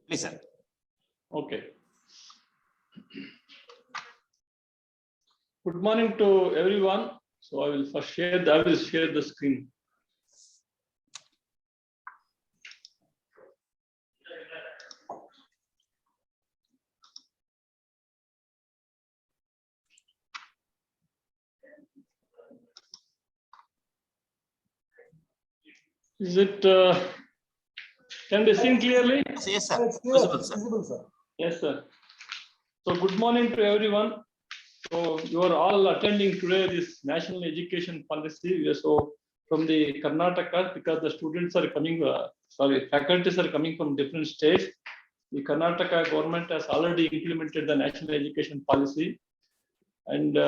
Please, sir. Okay. Good morning to everyone. So I will first share the screen. Is it can be seen clearly? Yes, sir. Visible, sir. Visible, sir. Yes, sir. So good morning to everyone. So you are all attending today this national education policy. So from the Karnataka, because the students are coming, faculties are coming from different states. The Karnataka government has already implemented the national education policy, and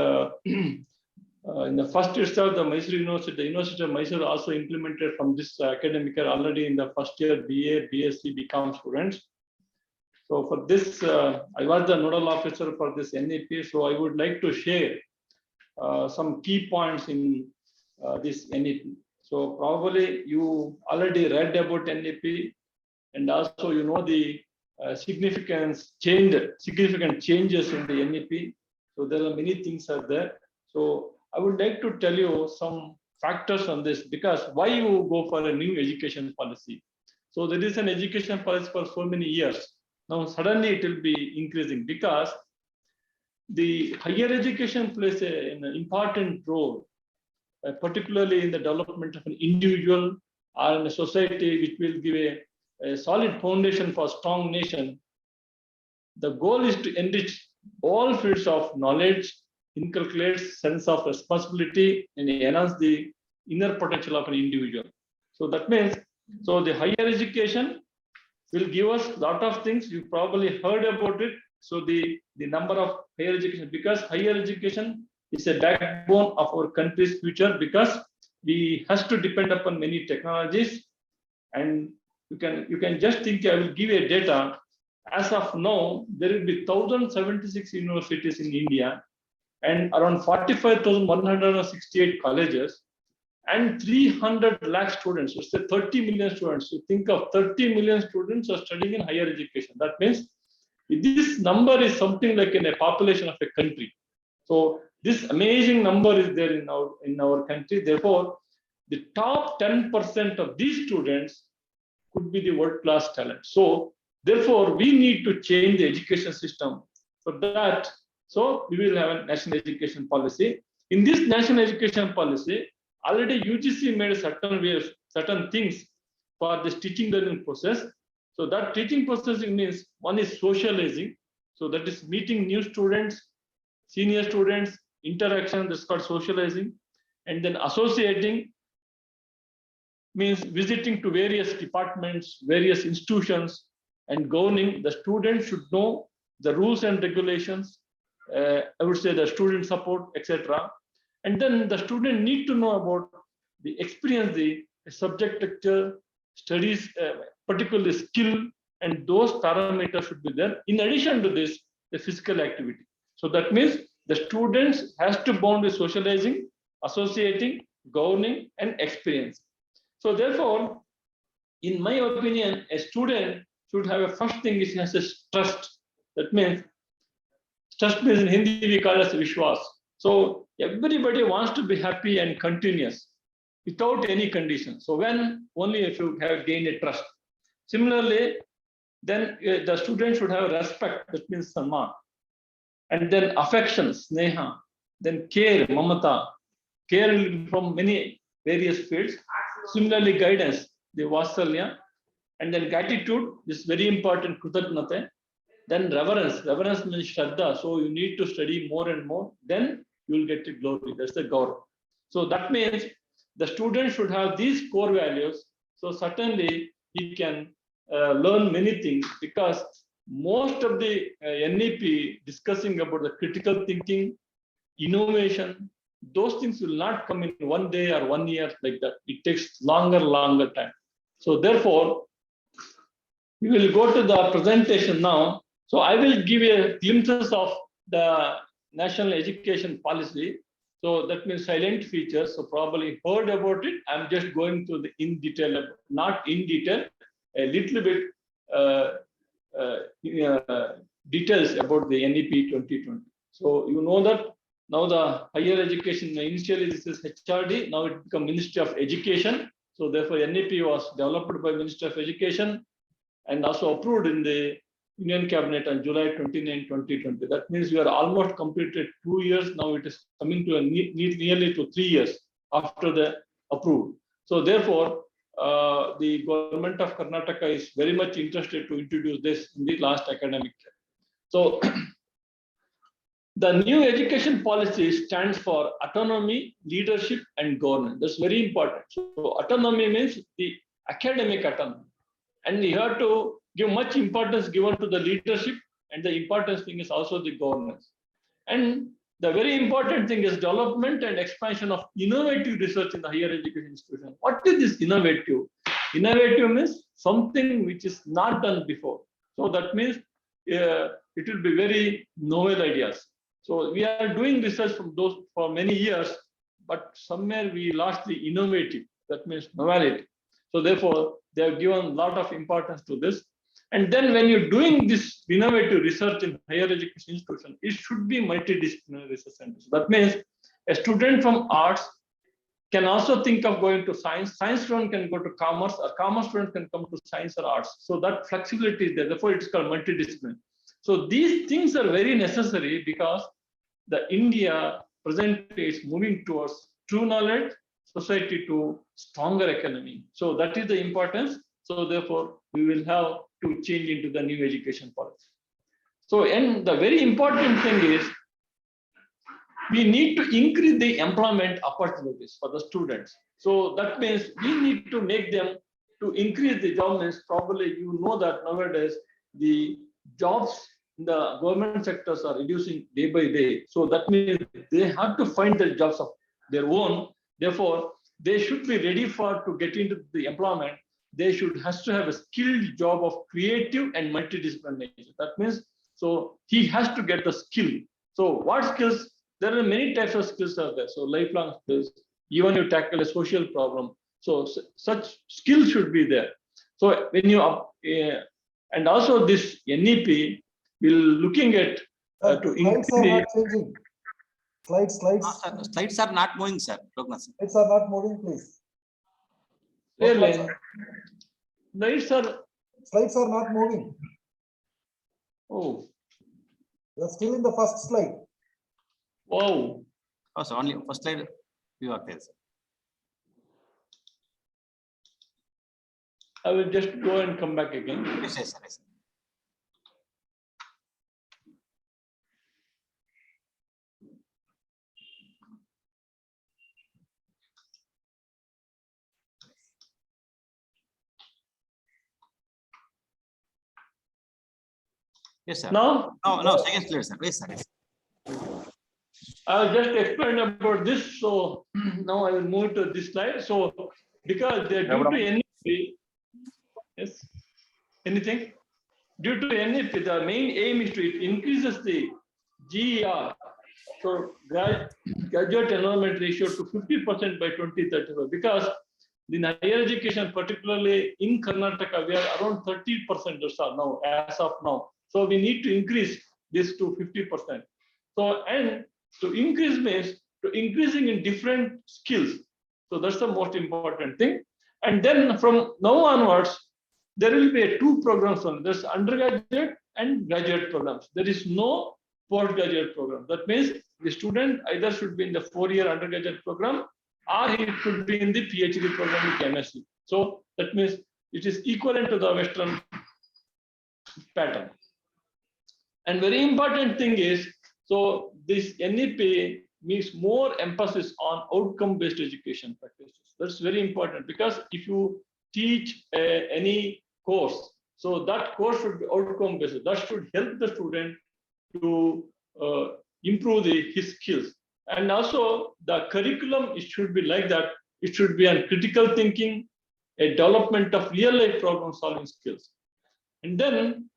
in the first itself, the Mysore University, the University of Mysore also implemented from this academic year already in the first year BA, BSc, BCom students. So for this, I was the nodal officer for this NEP. So I would like to share some key points in this NEP. So probably you already read about NEP, and also you know the significant changes in the NEP. So there are many things are there. So I would like to tell you some factors on this, because why you go for a new education policy. So there is an education policy for so many years. Now suddenly it will be increasing because the higher education plays an important role, particularly in the development of an individual or in a society, which will give a solid foundation for a strong nation. The goal is to enrich all fields of knowledge, inculcate sense of responsibility, and enhance the inner potential of an individual. So that means, so the higher education will give us a lot of things. You probably heard about it. So the number of higher education, because higher education is a backbone of our country's future, because we has to depend upon many technologies. And you can just think, I will give you a data. As of now, there will be 1,076 universities in India and around 45,168 colleges and 300 lakh students. It's 30 million students. You think of 30 million students are studying in higher education. That means this number is something like in a population of a country. So this amazing number is there in our country. Therefore, the top 10% of these students could be the world-class talent. So therefore, we need to change the education system. For that, so we will have a national education policy. In this national education policy, already UGC made certain things for this teaching learning process. So that teaching processing means one is socializing. So that is meeting new students, senior students, interaction, that's called socializing. And then associating means visiting to various departments, various institutions, and governing. The student should know the rules and regulations, I would say the student support, etc. And then the student need to know about the experience, the subject lecture, studies, particularly skill, and those parameters should be there. In addition to this, the physical activity. So that means the students has to bond with socializing, associating, governing, and experience. So therefore, in my opinion, a student should have a first thing is has a trust. That means trust means in Hindi we call it as Vishwas. So everybody wants to be happy and continuous without any condition. So when only if you have gained a trust. Similarly, then the student should have respect, that means Samman. And then affection, Sneha. Then care, Mamata. Care from many various fields. Similarly, guidance, the Vasalya. And then gratitude, this is very important, Krutatnate. Then reverence. Reverence means Shraddha. So you need to study more and more. Then you will get to glory. That's the Gaur. So that means the student should have these core values. So certainly he can learn many things, because most of the NEP discussing about the critical thinking, innovation, those things will not come in one day or 1 year like that. It takes longer time. So therefore, we will go to the presentation now. So I will give you glimpses of the national education policy. So that means silent features. So probably heard about it. I'm just going through the in detail, not in detail. a little bit details about the NEP 2020. So you know that now the higher education, initially this is HRD, now it become Ministry of Education. So therefore NEP was developed by Ministry of Education and also approved in the Union Cabinet on July 29, 2020. That means we are almost completed 2 years. Now it is coming to nearly to 3 years after the approved. So therefore, the government of Karnataka is very much interested to introduce this in the last academic year. So the new education policy stands for autonomy, leadership, and governance. That's very important. So autonomy means the academic autonomy. And we have to give much importance given to the leadership, and the important thing is also the governance. And the very important thing is development and expansion of innovative research in the higher education institution. What is this innovative? Innovative means something which is not done before. So that means it will be very novel ideas. So we are doing research from those for many years, but somewhere we lost the innovative. That means novelty. So therefore, they have given a lot of importance to this. And then when you're doing this innovative research in higher education institution, it should be multidisciplinary research centers. That means a student from arts can also think of going to science. Science student can go to commerce, or commerce student can come to science or arts. So that flexibility is there. Therefore, it's called multidisciplinary. So these things are very necessary because the India presently is moving towards true knowledge society to stronger economy. So that is the importance. So therefore, we will have to change into the new education policy. So, and the very important thing is we need to increase the employment opportunities for the students. So that means we need to make them to increase the jobs. Probably you know that nowadays the jobs in the government sectors are reducing day by day. So that means they have to find the jobs of their own. Therefore, they should be ready to get into the employment. They has to have a skilled job of creative and multidisciplinary nature. That means, so he has to get the skill. So what skills? There are many types of skills out there. So lifelong skills, even you tackle a social problem. So such skills should be there. So when you, and also this NEP will looking at to increase slides are not changing. Slides. Slides are not moving, sir. Slides are not moving, please. really, Slides are not moving. Oh, You're still in the first slide. wow. Oh, so only first slide you are there, sir. I will just go and come back again. Yes, yes, sir. Yes, sir. Yes, sir. Now, No, second slide, sir. Yes, sir. Yes. I'll just explain about this. So now I will move to this slide. So because they're due to NEP, yes, anything? Due to NEP, the main aim is to it increases the GER, so graduate enrollment ratio to 50% by 2035. Because in higher education, particularly in Karnataka, we are around 30% or so now, as of now. So we need to increase this to 50%. So, and to increase means to increasing in different skills. So that's the most important thing. And then from now onwards, there will be two programs on. There's undergraduate and graduate programs. There is no postgraduate program. That means the student either should be in the 4-year undergraduate program or he could be in the PhD program with MSc. So that means it is equivalent to the Western pattern. And very important thing is, so this NEP means more emphasis on outcome-based education practices. That's very important because if you teach any course, so that course should be outcome-based. That should help the student to improve his skills. And also the curriculum, it should be like that. It should be on critical thinking, a development of real-life problem-solving skills. And then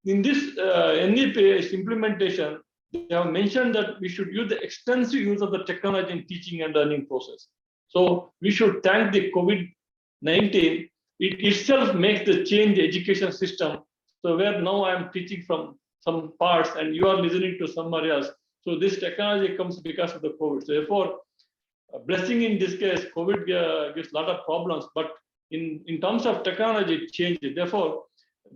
in this NEP implementation, they have mentioned that we should use the extensive use of the technology in teaching and learning process. So we should thank the COVID-19 it itself makes the change the education system. So where now I am teaching from some parts and you are listening to somewhere else. So this technology comes because of the COVID. So therefore, a blessing in this case, COVID gives a lot of problems, but in terms of technology, it changed it. Therefore,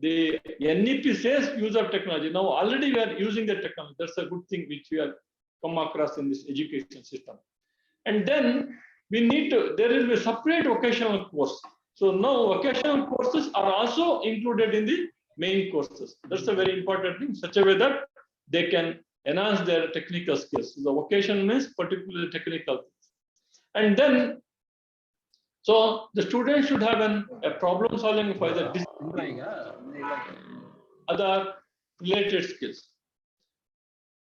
the NEP says use of technology. Now already we are using the technology. That's a good thing which we have come across in this education system. And then we need to, there is a separate vocational course. So now vocational courses are also included in the main courses. That's a very important thing, such a way that they can enhance their technical skills. The vocation means particularly technical things. And then, so the student should have a problem solving for the other related skills.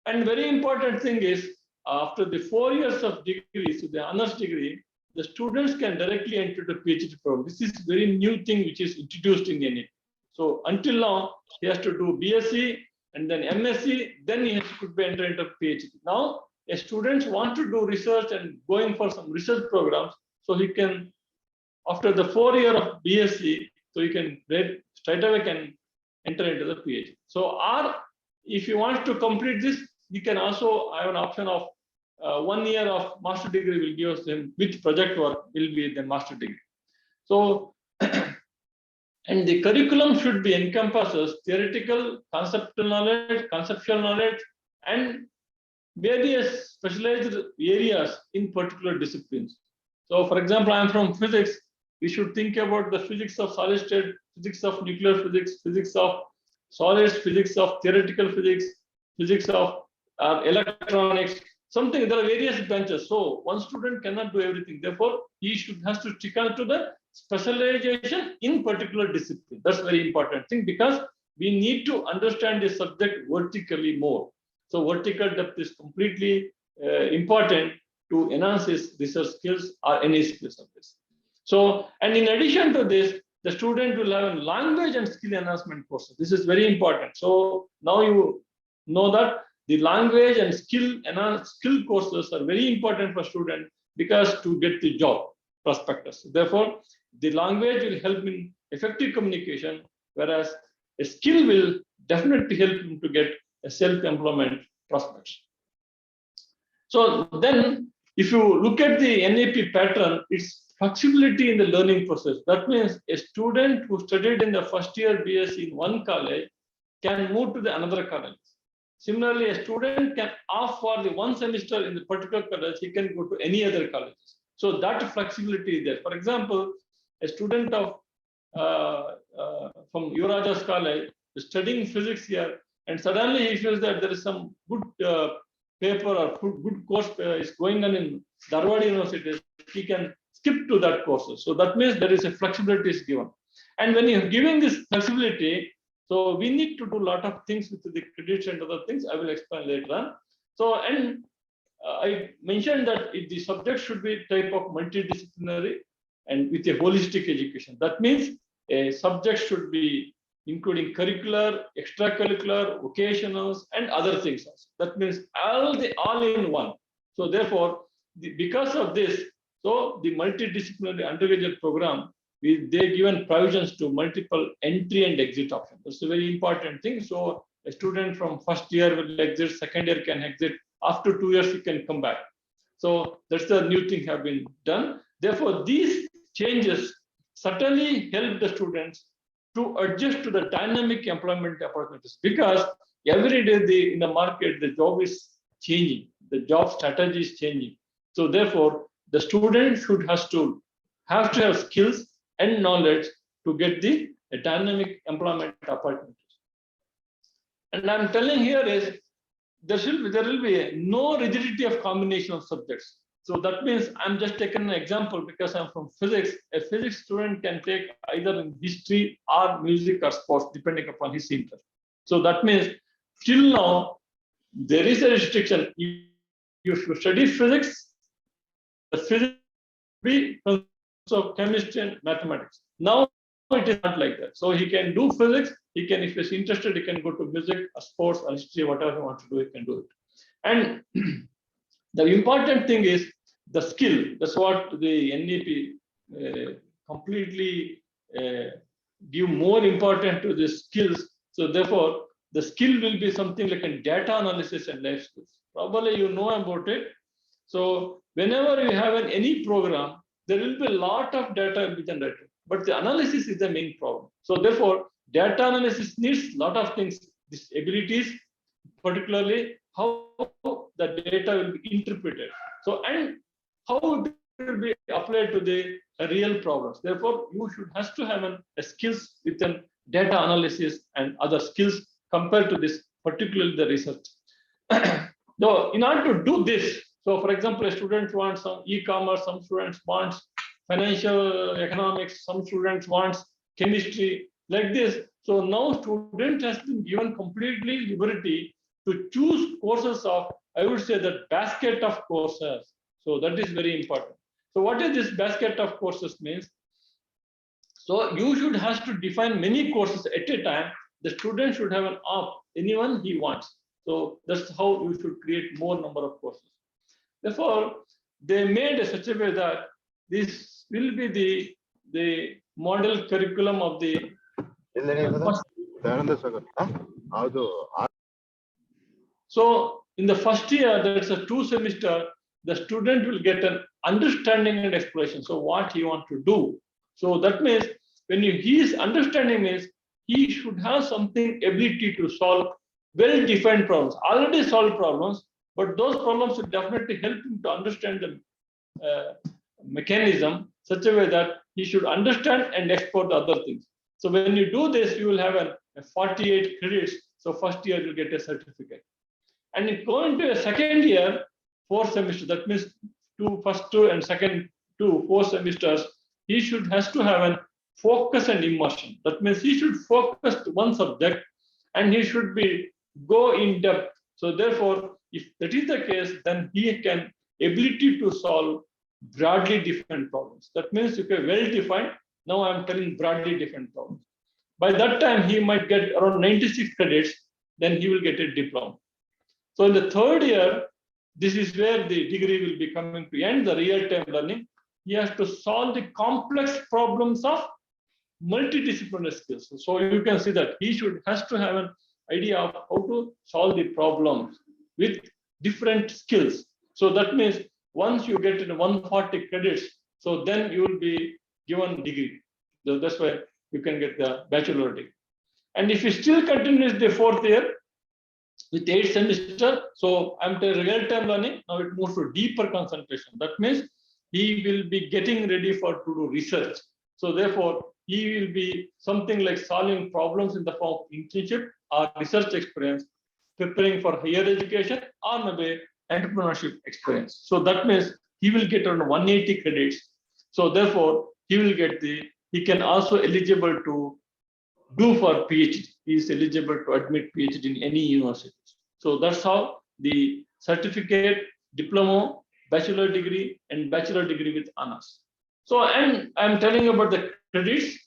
And very important thing is, after the 4 years of degree, so the honors degree, the students can directly enter the PhD program. This is very new thing which is introduced in the NEP. So until now, he has to do BSc and then MSc, then he could be enter into PhD. Now, a student want to do research and going for some research programs, so he can, after the 4 year of BSc, so he can straight away can enter into the PhD. So, or if you want to complete this, you can also have an option of 1 year of master degree will give us him which project work will be the master degree. So, and the curriculum should be encompasses theoretical, conceptual knowledge, and various specialized areas in particular disciplines. So, for example, I am from physics. We should think about the physics of solid state, physics of nuclear physics, physics of solids, physics of theoretical physics, physics of electronics, something. There are various branches. So one student cannot do everything. Therefore, he has to stick on to the specialization in particular discipline. That's very important thing, because we need to understand the subject vertically more. So vertical depth is completely important to enhance his research skills or any skills of this. So, and in addition to this, the student will have a language and skill enhancement courses. This is very important. So now you know that the language and skill courses are very important for students, because to get the job prospectus. Therefore, the language will help in effective communication, whereas a skill will definitely help him to get a self-employment prospects. So then, if you look at the NAP pattern, it's flexibility in the learning process. That means a student who studied in the first year BSc in one college can move to the another college. Similarly, a student can opt for the one semester in the particular college, he can go to any other colleges. So that flexibility is there. For example, a student of from Yuvaraja's college is studying physics here, and suddenly he feels that there is some good paper or good course is going on in Dharwad University, he can skip to that course. So that means there is a flexibility is given. And when you're giving this flexibility, so we need to do a lot of things with the credits and other things. I will explain later on. So, and I mentioned that the subject should be type of multidisciplinary and with a holistic education. That means a subject should be including curricular, extracurricular, vocationals, and other things also. That means all in one. So therefore, because of this, so the multidisciplinary undergraduate program, they given provisions to multiple entry and exit options. That's a very important thing. So a student from first year will exit, second year can exit. After 2 years, he can come back. So that's the new thing have been done. Therefore, these changes certainly help the students to adjust to the dynamic employment opportunities, because every day in the market, the job is changing, the job strategy is changing. So therefore, the student should have to have skills and knowledge to get the dynamic employment opportunities. And I'm telling here is there will be no rigidity of combination of subjects. So that means I'm just taking an example because I'm from physics. A physics student can take either in history or music or sports, depending upon his interest. So that means till now, there is a restriction. If you study physics, the physics will be so chemistry and mathematics. Now it is not like that. So he can do physics. He can, if he's interested, he can go to music, or sports, or history, whatever he wants to do, he can do it. And the important thing is the skill. That's what the NEP completely give more importance to the skills. So therefore, the skill will be something like a data analysis and life skills. Probably you know about it. So whenever you have any program, there will be a lot of data will be generated, but the analysis is the main problem. So therefore, data analysis needs a lot of things, these abilities, particularly how the data will be interpreted. So and how it will be applied to the real problems. Therefore, you should has to have a skills within data analysis and other skills compared to this, particularly the research. Now, in order to do this, so for example, a student wants some e-commerce, some students wants financial economics, some students wants chemistry, like this. So now student has been given completely liberty to choose courses of, I would say, that basket of courses. So that is very important. So what is this basket of courses means? So you should have to define many courses at a time. The student should have an opt, anyone he wants. So that's how you should create more number of courses. Therefore, they made such a way that this will be the model curriculum of the So in the first year, that's a 2 semester, the student will get an understanding and exploration. So what he wants to do. So that means when his understanding is, he should have something ability to solve well-defined problems, already solved problems, but those problems will definitely help him to understand the mechanism such a way that he should understand and explore the other things. So when you do this, you will have a 48 credits. So first year you'll get a certificate. And in going to a second year, 4 semesters, that means first two and second 4 semesters, he has to have a focus and immersion. That means he should focus to one subject and he should go in depth. So therefore, if that is the case, then he can ability to solve broadly different problems. That means if you're well defined, now I'm telling broadly different problems. By that time, he might get around 96 credits, then he will get a diploma. So in the third year, this is where the degree will be coming to end, the real-time learning. He has to solve the complex problems of multidisciplinary skills. So you can see that he has to have an idea of how to solve the problems with different skills. So that means once you get in 140 credits, so then you will be given degree. So that's why you can get the bachelor degree. And if you still continue the fourth year with 8 semester, so I'm telling real-time learning, now it moves to deeper concentration. That means he will be getting ready to do research. So therefore, he will be something like solving problems in the form of internship or research experience, preparing for higher education or maybe entrepreneurship experience. So that means he will get around 180 credits. So therefore, he can also eligible to do for PhD. He is eligible to admit PhD in any university. So that's how the certificate, diploma, bachelor degree, and bachelor degree with honors. So I'm telling you about the credits.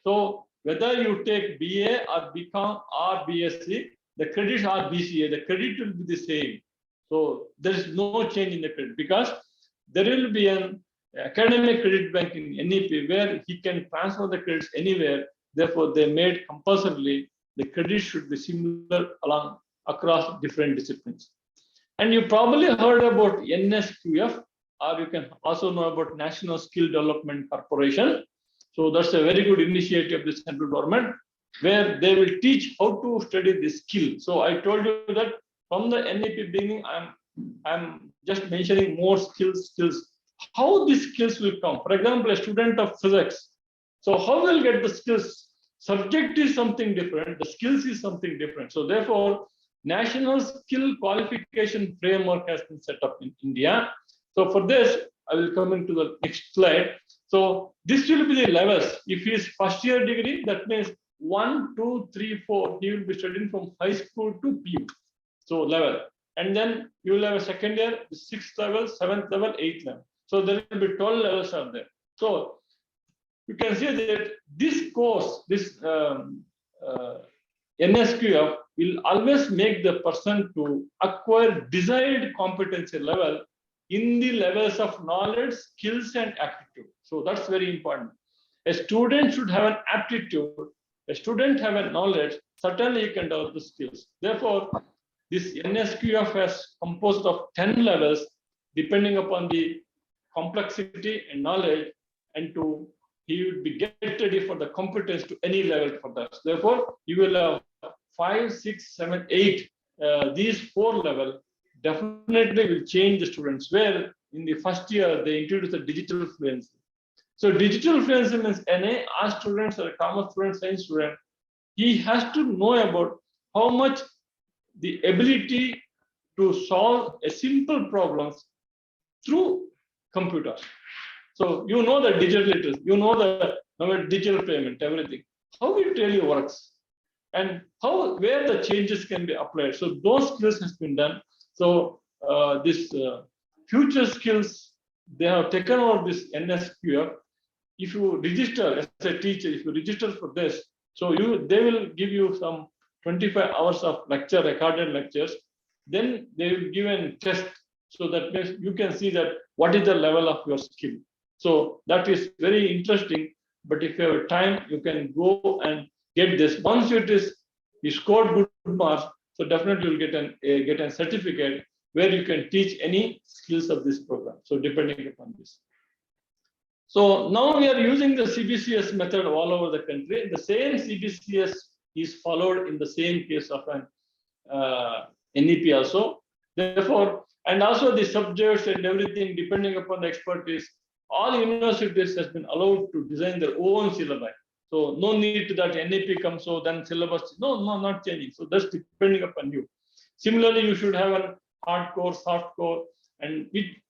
So whether you take BA or BCom or BSc, the credits are BCA, the credit will be the same. So there is no change in the credit because there will be an academic credit bank in NEP where he can transfer the credits anywhere. Therefore, they made compulsorily the credits should be similar across different disciplines. And you probably heard about NSQF, or you can also know about National Skill Development Corporation. So that's a very good initiative of the central government, where they will teach how to study this skill. So I told you that from the NEP beginning, I'm just mentioning more skills. How these skills will come? For example, a student of physics. So how will get the skills? Subject is something different. The skills is something different. So therefore, National Skill Qualification Framework has been set up in India. So for this, I will come into the next slide. So this will be the levels. If he is first year degree, that means 1, 2, 3, 4. He will be studying from high school to PU. So level. And then you will have a second year, 6th level, 7th level, 8th level. So there will be 12 levels are there. So you can see that this course, this NSQF will always make the person to acquire desired competency level in the levels of knowledge, skills, and aptitude. So that's very important. A student should have an aptitude. A student have a knowledge. Certainly, you can develop the skills. Therefore, this NSQF is composed of 10 levels, depending upon the complexity and knowledge, and he would be get ready for the competence to any level for that. Therefore, you will have 5, 6, 7, 8. These 4 levels definitely will change the students. Where in the first year they introduce the digital fluency. So digital fluency means NA, art students or a commerce student, science student, he has to know about how much the ability to solve a simple problems through computers. So you know the digital literacy, you know the digital payment, everything, how it really works, and where the changes can be applied. So those skills has been done. So this future skills, they have taken over this NSQF. If you register as a teacher, if you register for this, so they will give you some 25 hours of lecture, recorded lectures. Then they will give a test, so that means you can see that what is the level of your skill. So that is very interesting. But if you have time, you can go and get this. Once you scored good marks, so definitely you'll get a certificate where you can teach any skills of this program. So depending upon this. So now we are using the CBCS method all over the country. The same CBCS is followed in the same case of an NEP also. Therefore, and also the subjects and everything, depending upon the expertise, all universities has been allowed to design their own syllabi. So no need to that NEP comes, so then syllabus, no, not changing. So that's depending upon you. Similarly, you should have a hard core, soft core,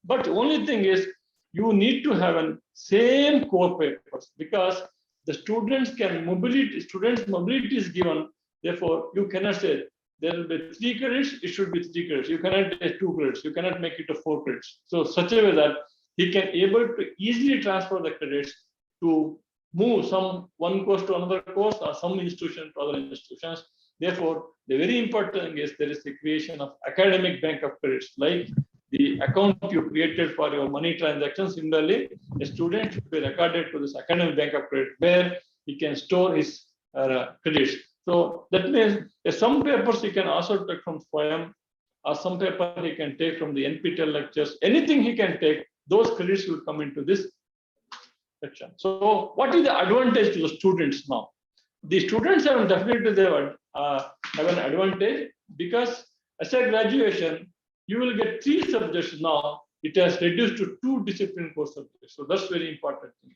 but the only thing is, you need to have a same core papers, because the students mobility is given. Therefore, you cannot say there will be 3 credits, it should be 3 credits. You cannot say 2 credits, you cannot make it a 4 credits. So such a way that he can able to easily transfer the credits to move one course to another course, or some institution to other institutions. Therefore, the very important thing is there is the creation of academic bank of credits, like the account you created for your money transactions. Similarly, a student should be recorded to this academic bank of credit, where he can store his credits. So that means some papers he can also take from SWAYAM, or some paper he can take from the NPTEL lectures. Anything he can take, those credits will come into this section. So what is the advantage to the students now? The students have definitely have an advantage, because as a graduation, you will get 3 subjects now. It has reduced to 2 discipline course subjects. So that's very important thing.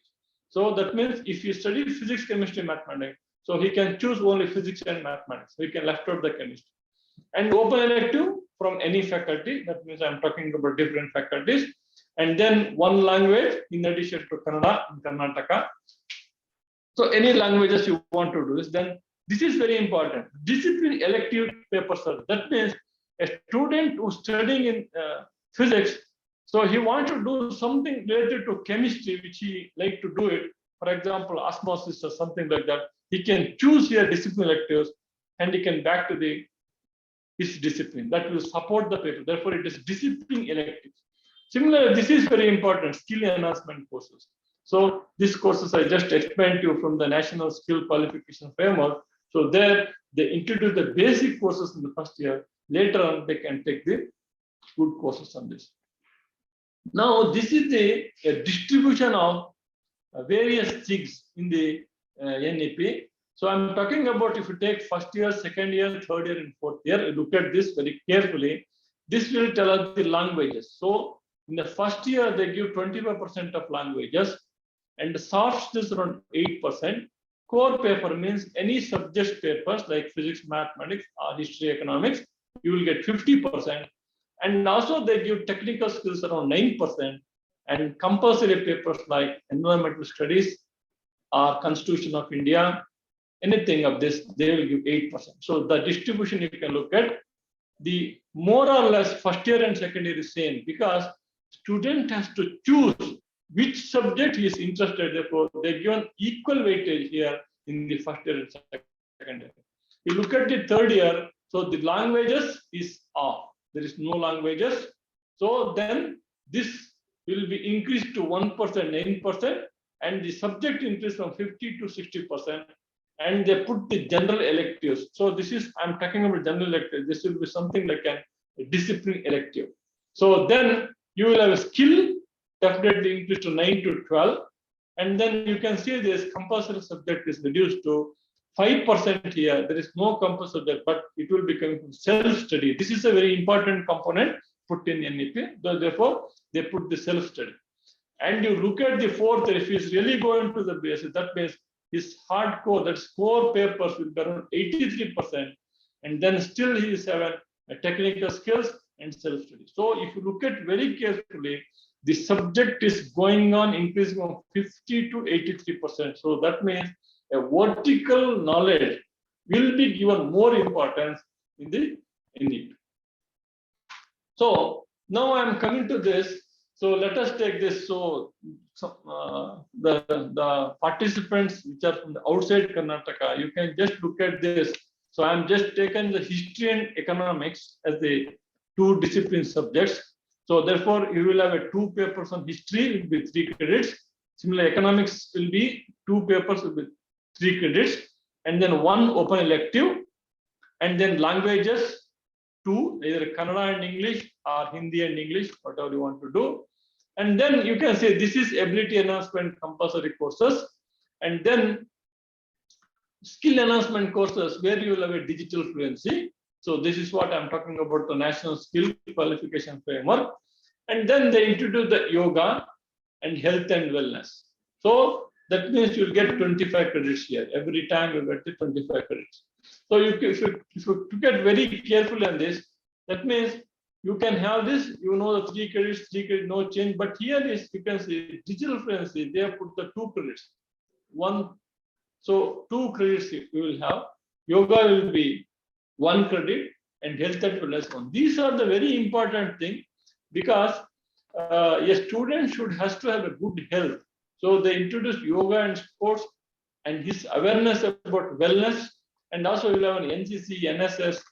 So that means if you study physics, chemistry, mathematics, so he can choose only physics and mathematics. So he can left out the chemistry. And open elective from any faculty. That means I'm talking about different faculties. And then 1 language in addition to Kannada in Karnataka. So any languages you want to do this, then this is very important. Discipline elective papers are. That means a student who's studying in physics, so he wants to do something related to chemistry, which he like to do it. For example, osmosis or something like that. He can choose here discipline electives, and he can back to his discipline. That will support the paper. Therefore, it is discipline electives. Similarly, this is very important, skill enhancement courses. So these courses I just explained to you from the National Skill Qualification Framework. So there they introduce the basic courses in the first year. Later on, they can take the good courses on this. Now, this is the distribution of various things in the NEP. So I'm talking about if you take first year, second year, third year, and fourth year, look at this very carefully. This will tell us the languages. So in the first year, they give 25% of languages, and the soft skills around 8%. Core paper means any subject papers like physics, mathematics, or history, economics, you will get 50%. And also they give technical skills around 9%, and compulsory papers like environmental studies or Constitution of India, anything of this, they will give 8%. So the distribution you can look at, the more or less first year and second year is same, because student has to choose which subject he is interested. Therefore, they given equal weightage here in the first year and second year. You look at the third year, so the languages is off. There is no languages. So then this will be increased to 1%, 9%, and the subject increased from 50 to 60%, and they put the general electives. So this is, I'm talking about general elective. This will be something like a discipline elective. So then you will have a skill definitely increased to 9 to 12. And then you can see this compulsory subject is reduced to 5% here. There is no compulsory subject, but it will be coming from self-study. This is a very important component put in NEP. So therefore, they put the self-study. And you look at the fourth year, if he's really going to the basic, that means his hardcore, that's core papers will be around 83%. And then still he is having a technical skills and self-study. So if you look at very carefully, the subject is going on increasing from 50 to 83%. So that means a vertical knowledge will be given more importance in the NEP. So now I'm coming to this. So let us take this. So the participants which are from the outside Karnataka, you can just look at this. So I'm just taken the history and economics as the two discipline subjects. So therefore, you will have a 2 papers on history, will be 3 credits. Similarly, economics will be 2 papers will be 3 credits, and then 1 open elective, and then languages 2, either Kannada and English or Hindi and English, whatever you want to do. And then you can say this is ability enhancement compulsory courses, and then skill enhancement courses where you will have a digital fluency. So this is what I'm talking about, the National Skill Qualification Framework. And then they introduce the yoga and health and wellness. So that means you'll get 25 credits here. Every time you get the 25 credits. So if you look at very carefully on this, that means you can have this, you know, the 3 credits, no change. But here is, you can see digital fluency, they have put the 2 credits. 1, so 2 credits you will have. Yoga will be 1 credit and health and wellness 1. These are the very important thing, because a student has to have a good health. So they introduced yoga and sports and his awareness about wellness, and also you have an NCC, NSS,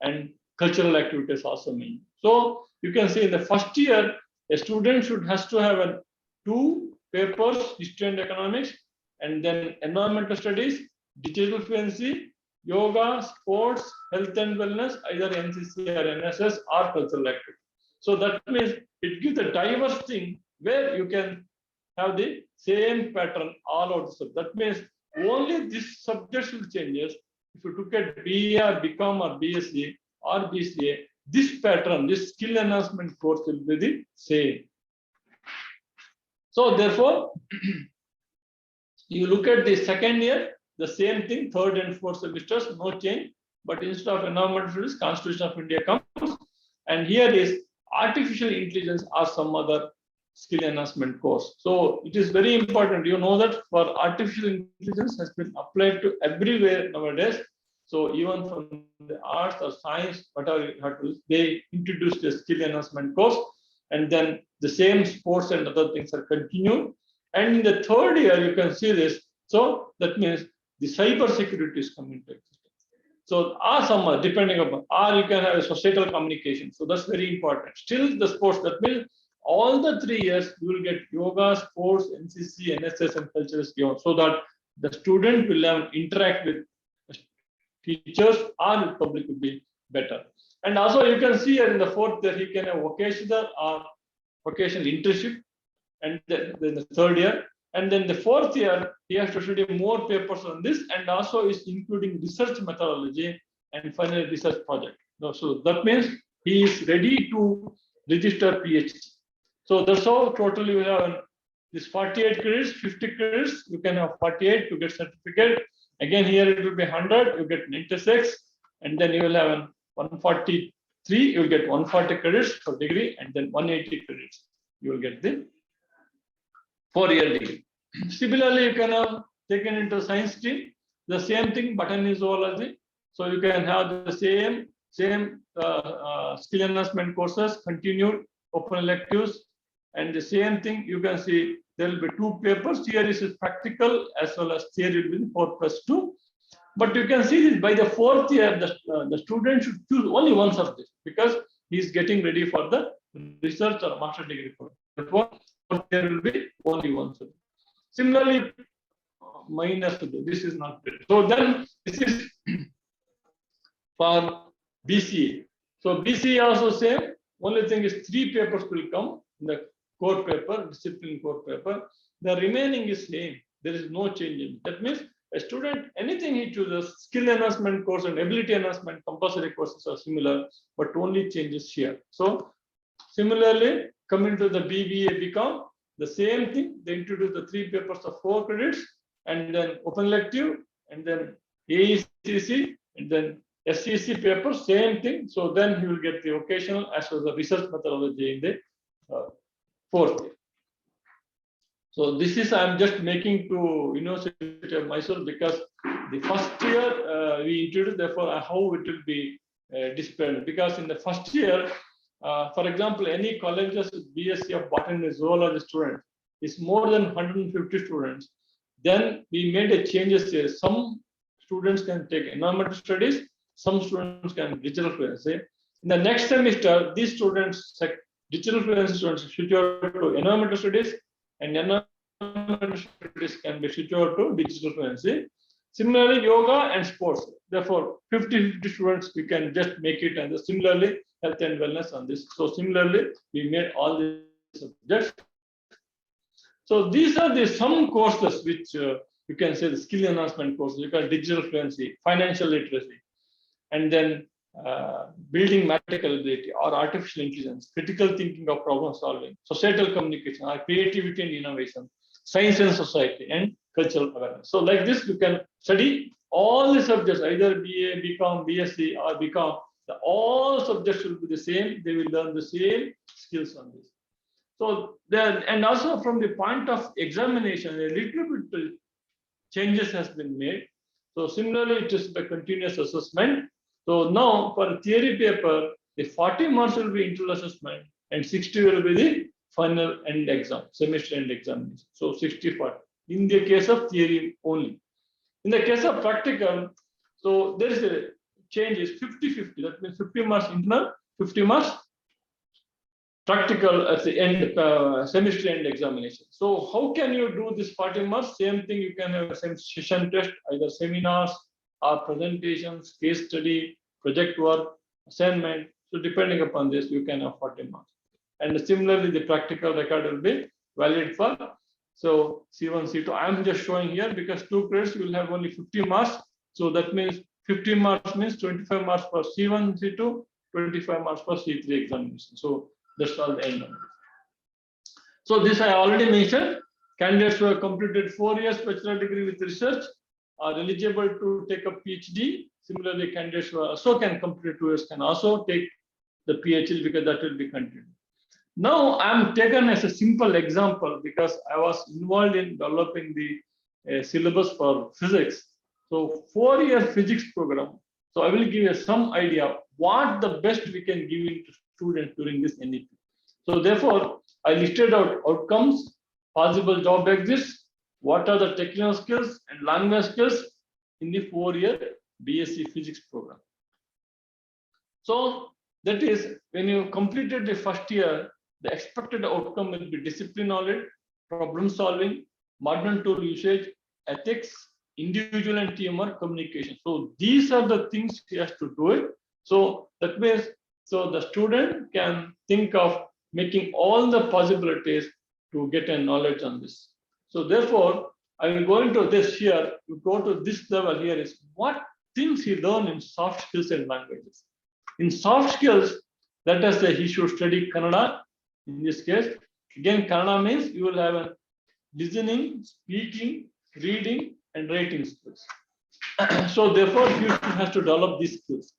and cultural activities also mean. So you can see in the first year, a student has to have 2 papers, history and economics, and then environmental studies, digital fluency, yoga, sports, health and wellness, either NCC or NSS or cultural activity. So that means it gives a diverse thing where you can have the same pattern all over. So that means only this subject will changes. If you look at BA or BCom or BSc or BCA, this pattern, this skill enhancement course will be the same. So therefore, you look at the second year, the same thing, 3rd and 4th semesters, no change. But instead of environmental studies, Constitution of India comes. And here is artificial intelligence or some other skill enhancement course. So it is very important. You know that for artificial intelligence has been applied to everywhere nowadays. So even from the arts or science, whatever you have to, they introduced a skill enhancement course. And then the same sports and other things are continued. And in the 3rd year, you can see this. So that means the cyber security is coming to existence. So or some depending upon, or you can have a societal communication. So that's very important. Still the sports, that means all the 3 years you will get yoga, sports, NCC, NSS, and cultural skills, so that the student will have interact with teachers or with public will be better. And also you can see here in the 4th year he can have vocational or vocational internship, and then the 3rd year. And then the 4th year, he has to study more papers on this, and also is including research methodology and finally research project. So that means he is ready to register PhD. So that's how totally we have this 48 credits, 50 credits, you can have 48 to get certificate. Again, here it will be 100, you get 96, and then you will have 143, you will get 140 credits for degree, and then 180 credits, you will get the 4-year degree. Similarly, you can have taken into science stream, the same thing, botany, zoology. So you can have the same skill enhancement courses, continued open electives, and the same thing you can see there will be 2 papers. Here is practical as well as theory will be 4+2. But you can see this by the 4th year, the student should choose only one subject because he is getting ready for the research or master degree. Therefore, 4th year will be only one subject. Similarly, minus this is not there. So then this is for BCA. So BCA also same. Only thing is 3 papers will come in the core paper, discipline core paper. The remaining is same. There is no change in it. That means a student, anything he chooses, skill enhancement course and ability enhancement compulsory courses are similar, but only changes here. So similarly, coming to the BBA become the same thing. They introduce the 3 papers of 4 credits, and then open elective, and then AECC, and then SCC paper, same thing. So then he will get the occasional as well as the research methodology in the 4th year. So this is I'm just making to University of Mysore because the first year we introduced, therefore how it will be displayed. Because in the first year, for example, any colleges with BSc of botany and zoology student is more than 150 students. Then we made a changes here. Some students can take environmental studies, some students can digital fluency. In the next semester, these students, digital fluency students, switch over to environmental studies, and environmental studies can be switched over to digital fluency. Similarly, yoga and sports. Therefore, 50 students we can just make it, and similarly, health and wellness on this. So similarly, we made all these subjects. So these are the some courses which you can say the skill enhancement courses. You can digital fluency, financial literacy, and then building mathematical ability or artificial intelligence, critical thinking of problem solving, societal communication, or creativity and innovation, science and society, and cultural awareness. So like this, you can study all the subjects, either BA, BCom, BSc, or BCom. All subjects will be the same. They will learn the same skills on this. So then, and also from the point of examination, a little bit changes has been made. So similarly, it is the continuous assessment. So now for a theory paper, the 40 marks will be internal assessment and 60 will be the final end exam, semester end examination. So 60-40 in the case of theory only. In the case of practical, so there is a change is 50-50. That means 50 marks internal, 50 marks practical at the end, semester end examination. So how can you do this 40 marks? Same thing, you can have a session test, either seminars or presentations, case study, project work, assignment. So depending upon this, you can have 40 marks. And similarly, the practical record will be valid for, so C1, C2. I'm just showing here because 2 credits you will have only 50 marks. So that means 50 marks means 25 marks for C1, C2, 25 marks for C3 examination. So that's all the end of it. So this I already mentioned. Candidates who have completed 4 years bachelor degree with research are eligible to take a PhD. Similarly, candidates who also can complete 2 years can also take the PhD because that will be continued. Now I'm taken as a simple example because I was involved in developing the syllabus for physics. So 4-year physics program. So I will give you some idea what the best we can give it to students during this NEP. So therefore, I listed out outcomes, possible job exits, what are the technical skills and language skills in the 4-year BSc physics program. So that is when you completed the first year, the expected outcome will be discipline knowledge, problem solving, modern tool usage, ethics, individual and teamwork communication. So these are the things he has to do it. So that means, so the student can think of making all the possibilities to get a knowledge on this. So therefore, I will go into this here. You go to this level here is what things he learned in soft skills and languages. In soft skills, let us say he should study Kannada. In this case, again, Kannada means you will have a listening, speaking, reading, and writing skills. So therefore, he has to develop these skills.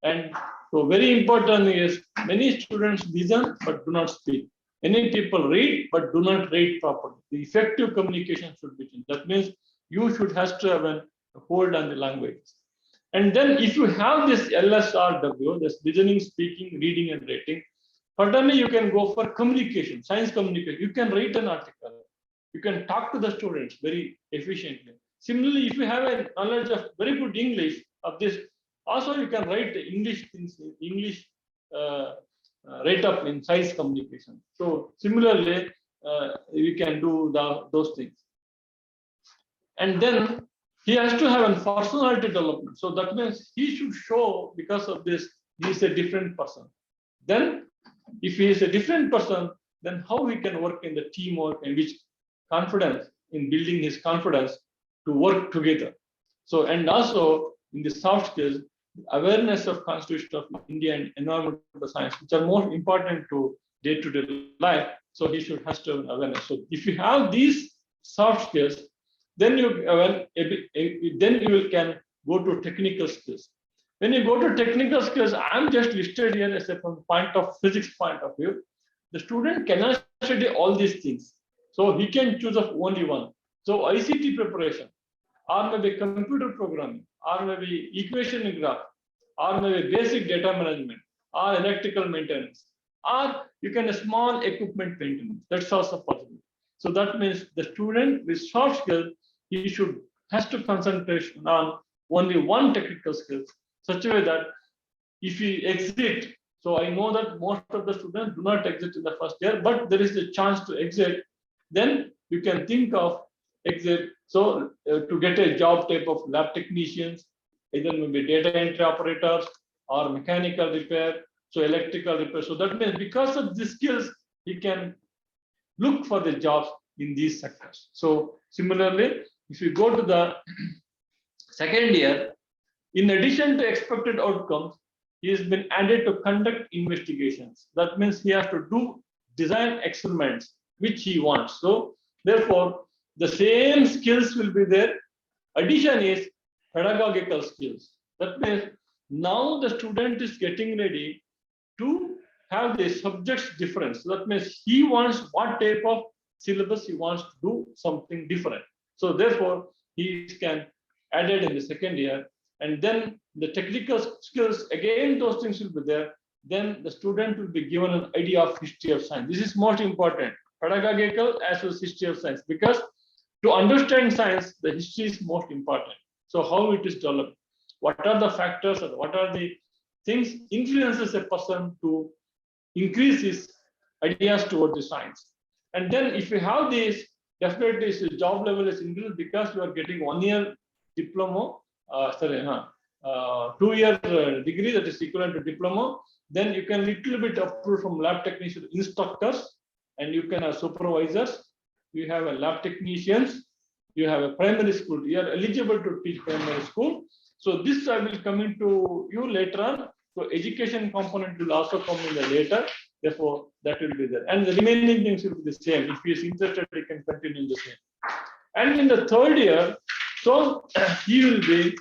And so very important is many students listen but do not speak. Many people read but do not read properly. The effective communication should be changed. That means you should have to have a hold on the languages. And then if you have this LSRW, this listening, speaking, reading, and writing, certainly you can go for communication, science communication. You can write an article. You can talk to the students very efficiently. Similarly, if you have a knowledge of very good English of this, also you can write English things, English write up in science communication. So similarly, you can do those things. And then he has to have a personality development. So that means he should show, because of this, he is a different person. Then if he is a different person, then how he can work in the teamwork, and which confidence in building his confidence to work together. So, and also in the soft skills, awareness of Constitution of India and environmental science, which are more important to day-to-day life. So he should have to have awareness. So if you have these soft skills, then you can go to technical skills. When you go to technical skills, I'm just listed here as a from point of physics point of view. The student cannot study all these things. So he can choose of only one. So ICT preparation, or maybe computer programming, or maybe equation graph, or maybe basic data management, or electrical maintenance, or you can a small equipment maintenance. That's also possible. So that means the student with soft skills, he has to concentrate on only one technical skills, such a way that if he exit, so I know that most of the students do not exit in the first year, but there is a chance to exit, then you can think of exit. So to get a job type of lab technicians, either maybe data entry operators or mechanical repair, so electrical repair. So that means because of these skills, he can look for the jobs in these sectors. So similarly, if you go to the second year, in addition to expected outcomes, he has been added to conduct investigations. That means he has to do design experiments which he wants. So therefore, the same skills will be there. Addition is pedagogical skills. That means now the student is getting ready to have the subjects difference. So that means he wants what type of syllabus he wants to do something different. So therefore, he can add it in the second year. And then the technical skills, again, those things will be there. Then the student will be given an idea of history of science. This is most important, pedagogical as well as history of science, because to understand science, the history is most important. So how it is developed, what are the factors, or what are the things influences a person to increase his ideas towards the science. And then if you have this, definitely his job level is increased, because you are getting 1 year diploma, 2 year degree that is equivalent to diploma. Then you can little bit approve from lab technician instructors, and you can have supervisors. You have a lab technicians, you have a primary school, you are eligible to teach primary school. So this I will come into you later on. So education component will also come in the later. Therefore, that will be there. And the remaining things will be the same. If he is interested, he can continue in the same. And in the third year, so he will be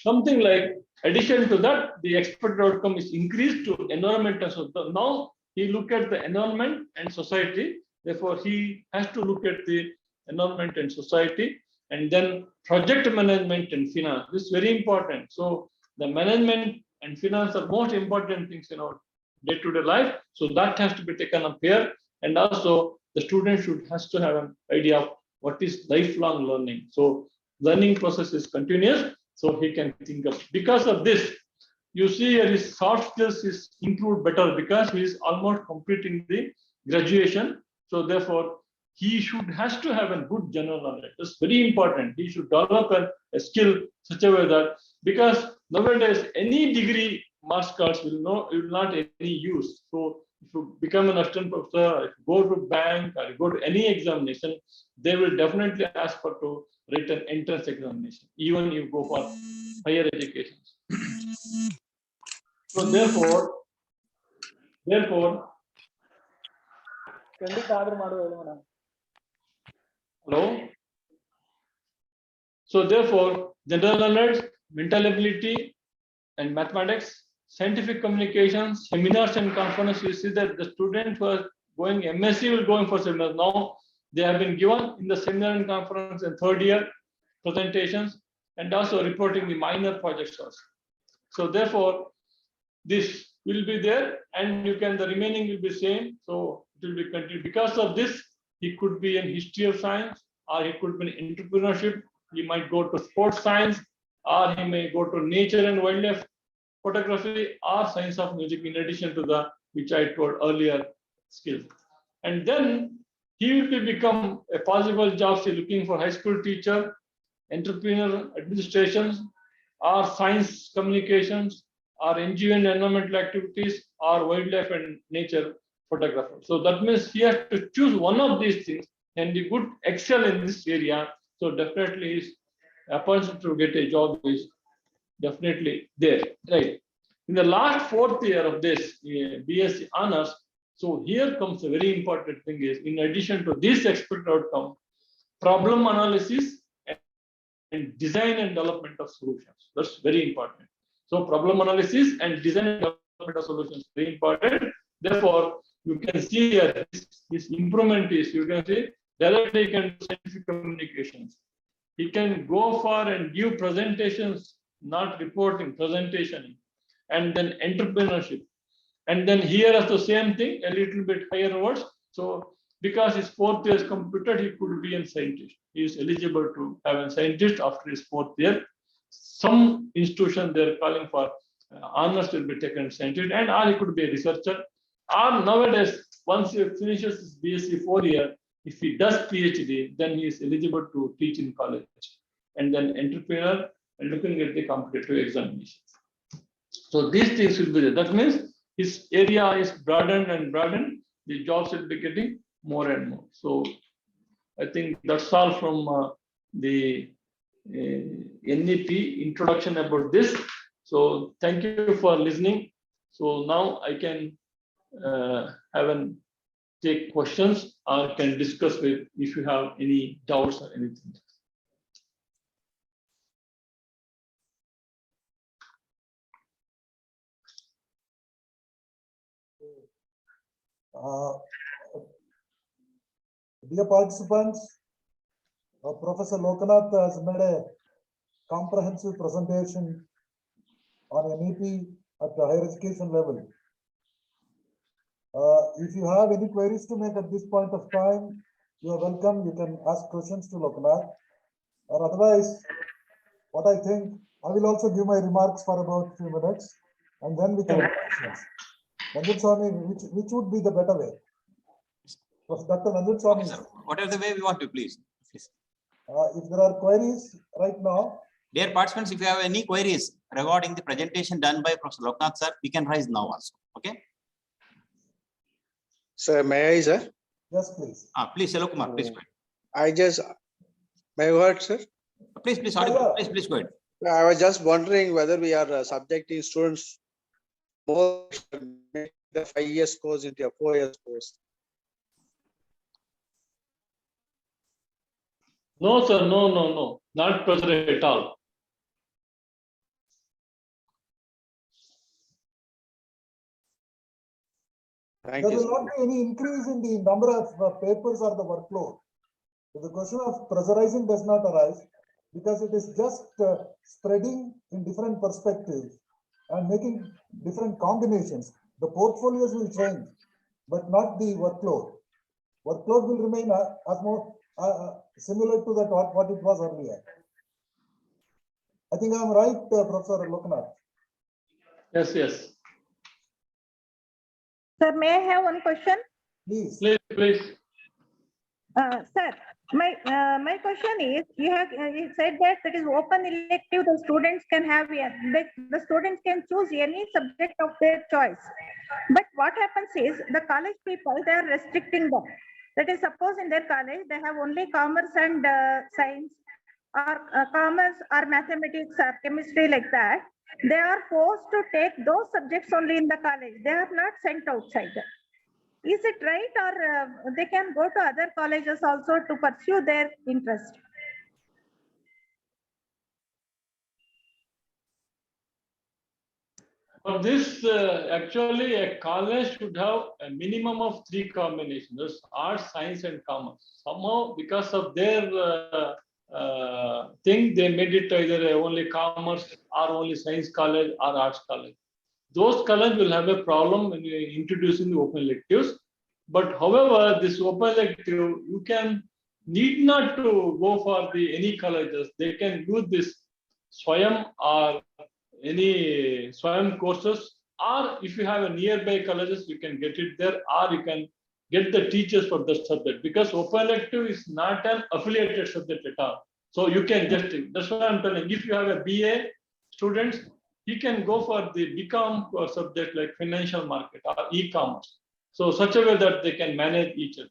something like addition to that, the expected outcome is increased to environment. So now he look at the environment and society. Therefore, he has to look at the environment and society, and then project management and finance. This is very important. So the management and finance are most important things in our day-to-day life. So that has to be taken up here. And also the student has to have an idea of what is lifelong learning. So learning process is continuous. So he can think of, because of this, you see his soft skills is improved better, because he is almost completing the graduation. So therefore, he has to have a good general knowledge. It's very important. He should develop a skill such a way that, because nowadays any degree marks cards will not any use. So if you become an assistant professor, if you go to bank or you go to any examination, they will definitely ask for to write an entrance examination, even if you go for higher education. So therefore, hello. So therefore, general knowledge, mental ability, and mathematics, scientific communications, seminars and conferences. You see that the students who are going MSc will going for seminars. Now they have been given in the seminar and conference and third year presentations, and also reporting the minor projects also. So therefore, this will be there, and the remaining will be same. So it will be continued. Because of this, he could be in history of science, or he could be in entrepreneurship. He might go to sports science, or he may go to nature and wildlife photography, or science of music, in addition to the which I told earlier skills. And then he will become a possible job. He's looking for high school teacher, entrepreneur, administration, or science communications, or NGO and environmental activities, or wildlife and nature photographer. So that means he has to choose one of these things, and he could excel in this area. So definitely his opportunity to get a job is definitely there, right? In the last 4th year of this BSc honors, so here comes a very important thing is, in addition to this expected outcome, problem analysis and design and development of solutions. That's very important. So problem analysis and design and development of solutions very important. Therefore, you can see here this improvement is, you can see that he can do scientific communications. He can go for and give presentations, not reporting, presentation, and then entrepreneurship. And then here is the same thing, a little bit higher words. So because his 4th year is completed, he could be a scientist. He is eligible to have a scientist after his 4th year. Some institution they are calling for honors will be taken scientist, and or he could be a researcher. Or nowadays, once he finishes his BSc 4 year, if he does PhD, then he is eligible to teach in college, and then entrepreneur and looking at the competitive examinations. So these things will be there. That means his area is broadened and broadened. The jobs will be getting more and more. So I think that's all from the NEP introduction about this. So thank you for listening. So now I can take questions or can discuss with if you have any doubts or anything. Dear participants, Professor Lokanath has made a comprehensive presentation on NEP at the higher education level. If you have any queries to make at this point of time, you are welcome. You can ask questions to Lokanath. Or otherwise, what I think, I will also give my remarks for about a few minutes, and then we can have questions. Nandan Swami, which would be the better way? Dr. Nandan Swami. Okay, whatever the way we want to, please. If there are queries right now. Dear participants, if you have any queries regarding the presentation done by Professor Lokanath sir, we can raise now also. Okay. Sir, may I, sir? Yes, please. Please, Hello Kumar, please go May I go ahead, sir? ahead. Please, audible. Please go ahead. I was just wondering whether we are subjecting students more to make the 5 years course into a 4 years course. No, sir, no, not pressure at all. Thank There you, will sir. not be any increase in the number of papers or the workload. So the question of pressurizing does not arise because it is just spreading in different perspectives and making different combinations. The portfolios will change, but not the workload. Workload will remain as more similar to that what it was earlier. I think I'm right, Professor Lokanath. Yes. Sir, may I have one question? Please. Please. Sir, my question is, you said that it is open elective, the students can have, the students can choose any subject of their choice. But what happens is, the college people, they are restricting them. That is, suppose in their college, they have only commerce and science, or commerce or mathematics or chemistry like that. They are forced to take those subjects only in the college. They are not sent outside. Is it right, or they can go to other colleges also to pursue their interest? For this, actually, a college should have a minimum of 3 combinations: arts, science, and commerce. Somehow, because of their thing, they made it either only commerce or only science college or arts college. Those colleges will have a problem when you are introducing the open electives. But however, this open elective, you need not to go for any colleges. They can use this Swayam or any Swayam courses, or if you have a nearby colleges, you can get it there, or you can get the teachers for the subject, because open elective is not an affiliated subject at all. So you can just, that's what I'm telling. If you have a BA students, he can go for the BCom or subject like financial market or e-commerce. So such a way that they can manage each other.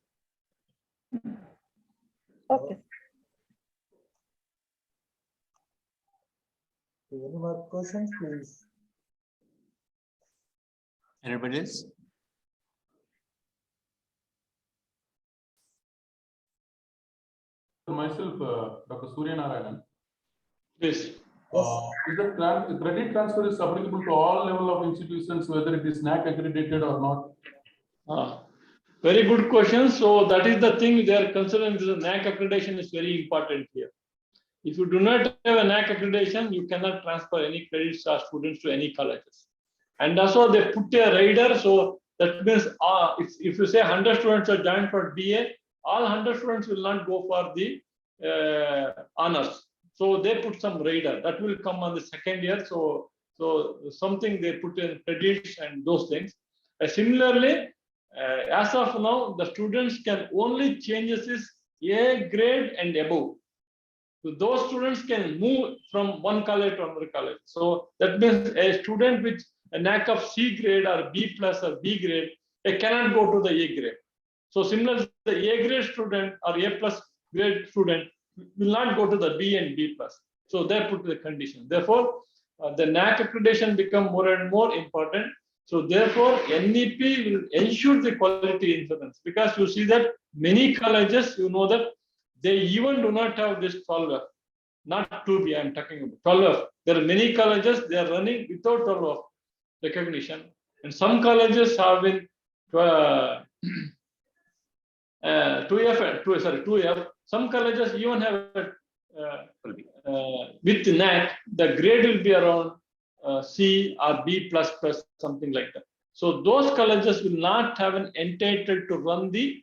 Okay. Any more questions, please? Anybody else? Myself, Dr. Surya Narayanan. Please. Is the credit transfer is applicable to all level of institutions, whether it is NAC accredited or not? Very good question. So that is the thing they are considering. The NAC accreditation is very important here. If you do not have a NAC accreditation, you cannot transfer any credits or students to any colleges. And also they put a rider. So that means if you say 100 students are joined for BA, all 100 students will not go for the honors. So they put some rider that will come on the second year. So something they put in credits and those things. Similarly, as of now, the students can only changes is A grade and above. So those students can move from one college to another college. So that means a student with a NAC of C grade or B plus or B grade, they cannot go to the A grade. So similarly, the A grade student or A plus grade student will not go to the B and B plus. So they put the condition. Therefore, the NAC accreditation become more and more important. So therefore, NEP will ensure the quality insurance, because you see that many colleges, you know that they even do not have this 12F, not 2B, I'm talking about 12F. There are many colleges, they are running without 12F recognition. And some colleges have been 2F. Some colleges even have with NAC, the grade will be around C or B plus plus, something like that. So those colleges will not have an entitled to run the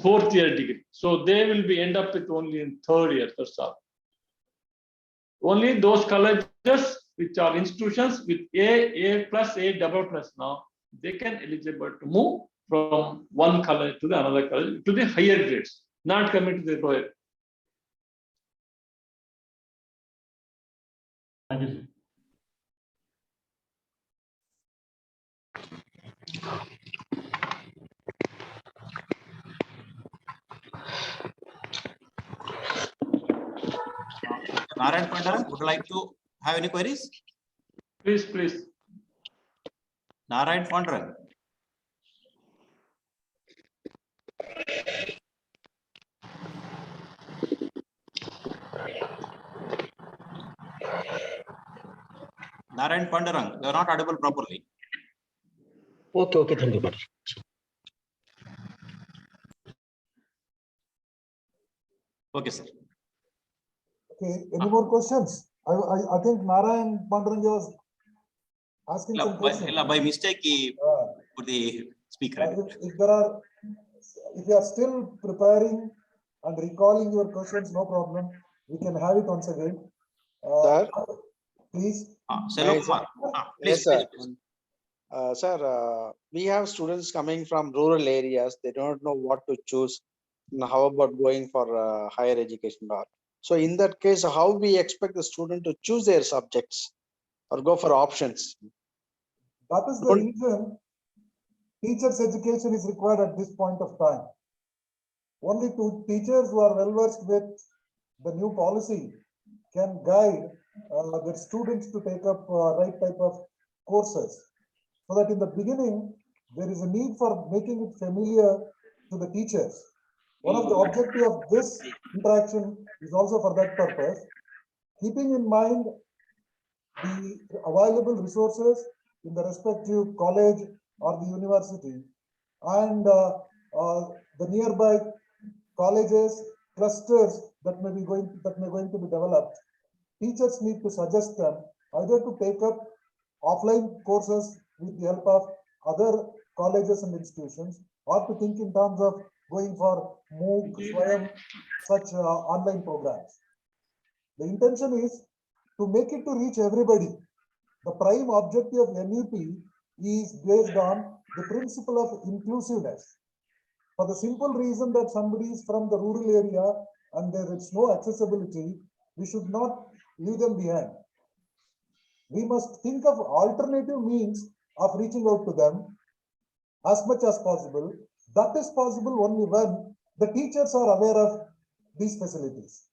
fourth year degree. So they will be end up with only in third year, that's all. Only those colleges which are institutions with A plus, A double plus now, they can eligible to move from one college to the another college to the higher grades, not coming to the lower. Thank you, sir. Narayan Pandaran, would you like to have any queries? Please, please. Narayan Pandaran. Narayan Pandaran, you are not audible properly. Okay, thank you, Bahadur. Okay, sir. Okay, any more questions? I think Narayan Pandaran was asking some questions. By mistake, he put the speaker. If you are still preparing and recalling your questions, no problem. We can have it once again. Sir? Please. Please, Yes, sir. please. Sir, we have students coming from rural areas. They don't know what to choose. Now, how about going for higher education? So in that case, how we expect the student to choose their subjects or go for options? That is the reason teachers' education is required at this point of time. Only two teachers who are well versed with the new policy can guide their students to take up right type of courses. So that in the beginning, there is a need for making it familiar to the teachers. One of the objectives of this interaction is also for that purpose, keeping in mind the available resources in the respective college or the university and the nearby colleges, clusters that may going to be developed. Teachers need to suggest them either to take up offline courses with the help of other colleges and institutions, or to think in terms of going for MOOC, Swayam, such online programs. The intention is to make it to reach everybody. The prime objective of NEP is based on the principle of inclusiveness. For the simple reason that somebody is from the rural area and there is no accessibility, we should not leave them behind. We must think of alternative means of reaching out to them as much as possible. That is possible only when the teachers are aware of these facilities.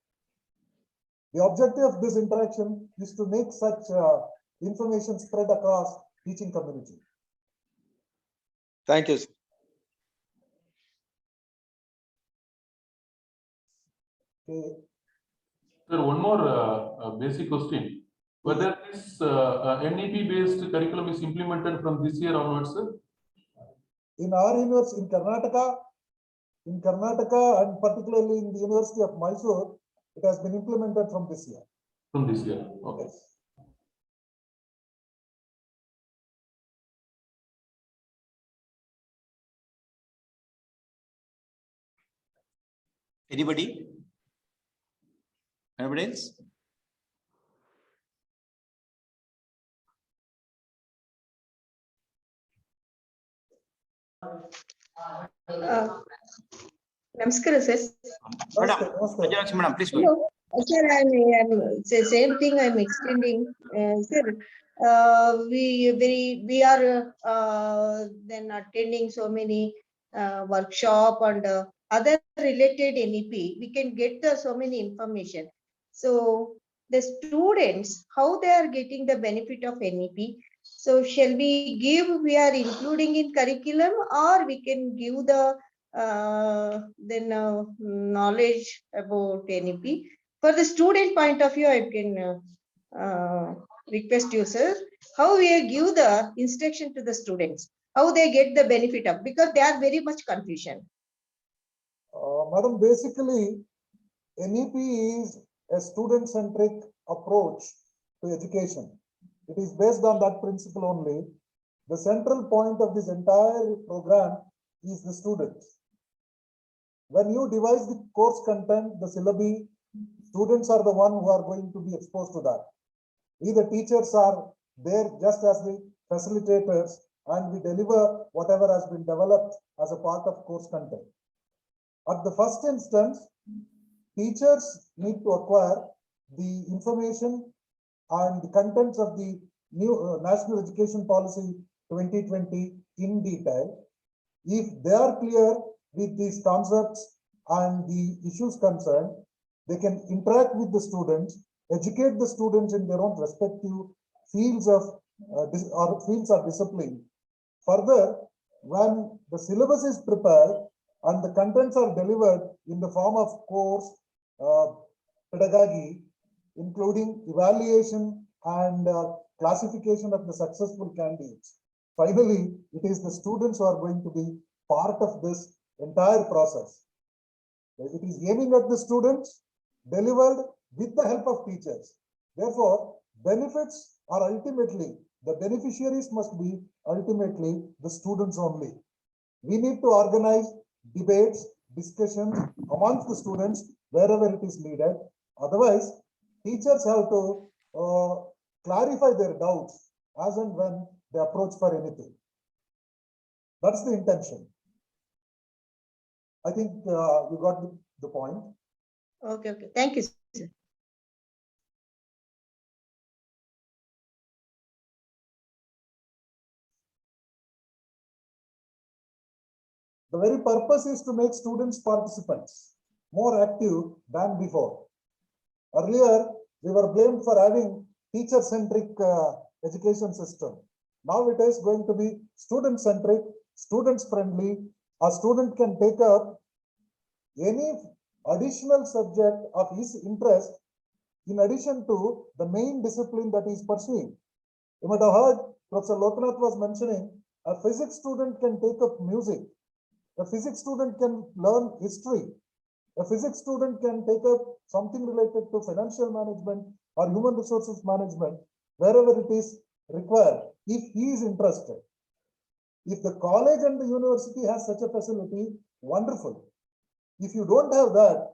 The objective of this interaction is to make such information spread across teaching community. Thank you, sir. Okay. Sir, one more basic question. Whether this NEP-based curriculum is implemented from this year onwards, sir? In our university, in Karnataka and particularly in the University of Mysore, it has been implemented from this year. From this year, okay. Yes. Anybody? Anybody else? Namaskar, sir. Madam, Namaste. Vijayalakshmi madam, please go ahead. No, sir, I'm the same thing I'm extending. Sir, we are then attending so many workshop and other related NEP. We can get so many information. So the students, how they are getting the benefit of NEP. So shall we give, we are including in curriculum, or we can give the knowledge about NEP? For the student point of view, I can request you, sir, how we give the instruction to the students, how they get the benefit of, because they are very much confusion. Madam, basically, NEP is a student-centric approach to education. It is based on that principle only. The central point of this entire program is the students. When you devise the course content, the syllabi, students are the one who are going to be exposed to that. We, the teachers, are there just as the facilitators, and we deliver whatever has been developed as a part of course content. At the first instance, teachers need to acquire the information and the contents of the new National Education Policy 2020 in detail. If they are clear with these concepts and the issues concerned, they can interact with the students, educate the students in their own respective fields of discipline. Further, when the syllabus is prepared and the contents are delivered in the form of course pedagogy, including evaluation and classification of the successful candidates. Finally, it is the students who are going to be part of this entire process. It is aiming at the students, delivered with the help of teachers. Therefore, benefits are ultimately, the beneficiaries must be ultimately the students only. We need to organize debates, discussions amongst the students wherever it is needed. Otherwise, teachers have to clarify their doubts as and when they approach for anything. That's the intention. I think you got the point. Okay, okay. Thank you, sir. The very purpose is to make students participants more active than before. Earlier, we were blamed for having teacher-centric education system. Now it is going to be student-centric, students-friendly. A student can take up any additional subject of his interest in addition to the main discipline that he is pursuing. You might have heard Professor Lokanath was mentioning a physics student can take up music. A physics student can learn history. A physics student can take up something related to financial management or human resources management, wherever it is required, if he is interested. If the college and the university has such a facility, wonderful. If you don't have that,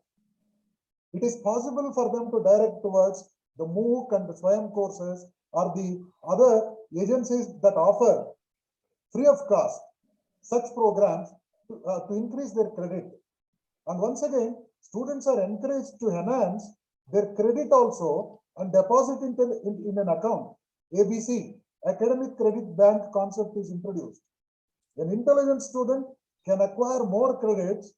it is possible for them to direct towards the MOOC and the SWAYAM courses or the other agencies that offer free of cost such programs to increase their credit. And once again, students are encouraged to enhance their credit also and deposit in an account. ABC, Academic Credit Bank concept is introduced. An intelligent student can acquire more credits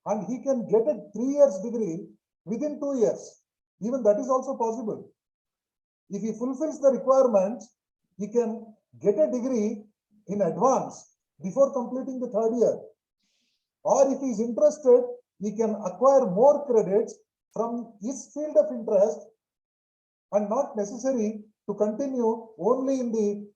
and he can get a 3 years degree within 2 years. Even that is also possible. If he fulfills the requirements, he can get a degree in advance before completing the 3rd year. Or if he is interested, he can acquire more credits from his field of interest and not necessary to continue only in the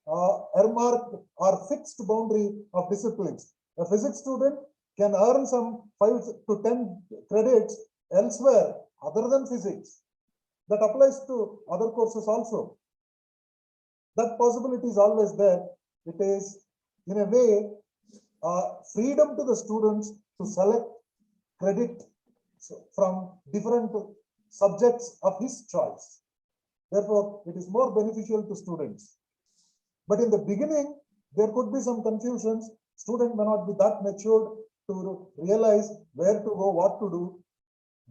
earmarked or fixed boundary of disciplines. A physics student can earn some 5 to 10 credits elsewhere other than physics. That applies to other courses also. That possibility is always there. It is, in a way, freedom to the students to select credit from different subjects of his choice. Therefore, it is more beneficial to students. But in the beginning, there could be some confusions. Student may not be that matured to realize where to go, what to do.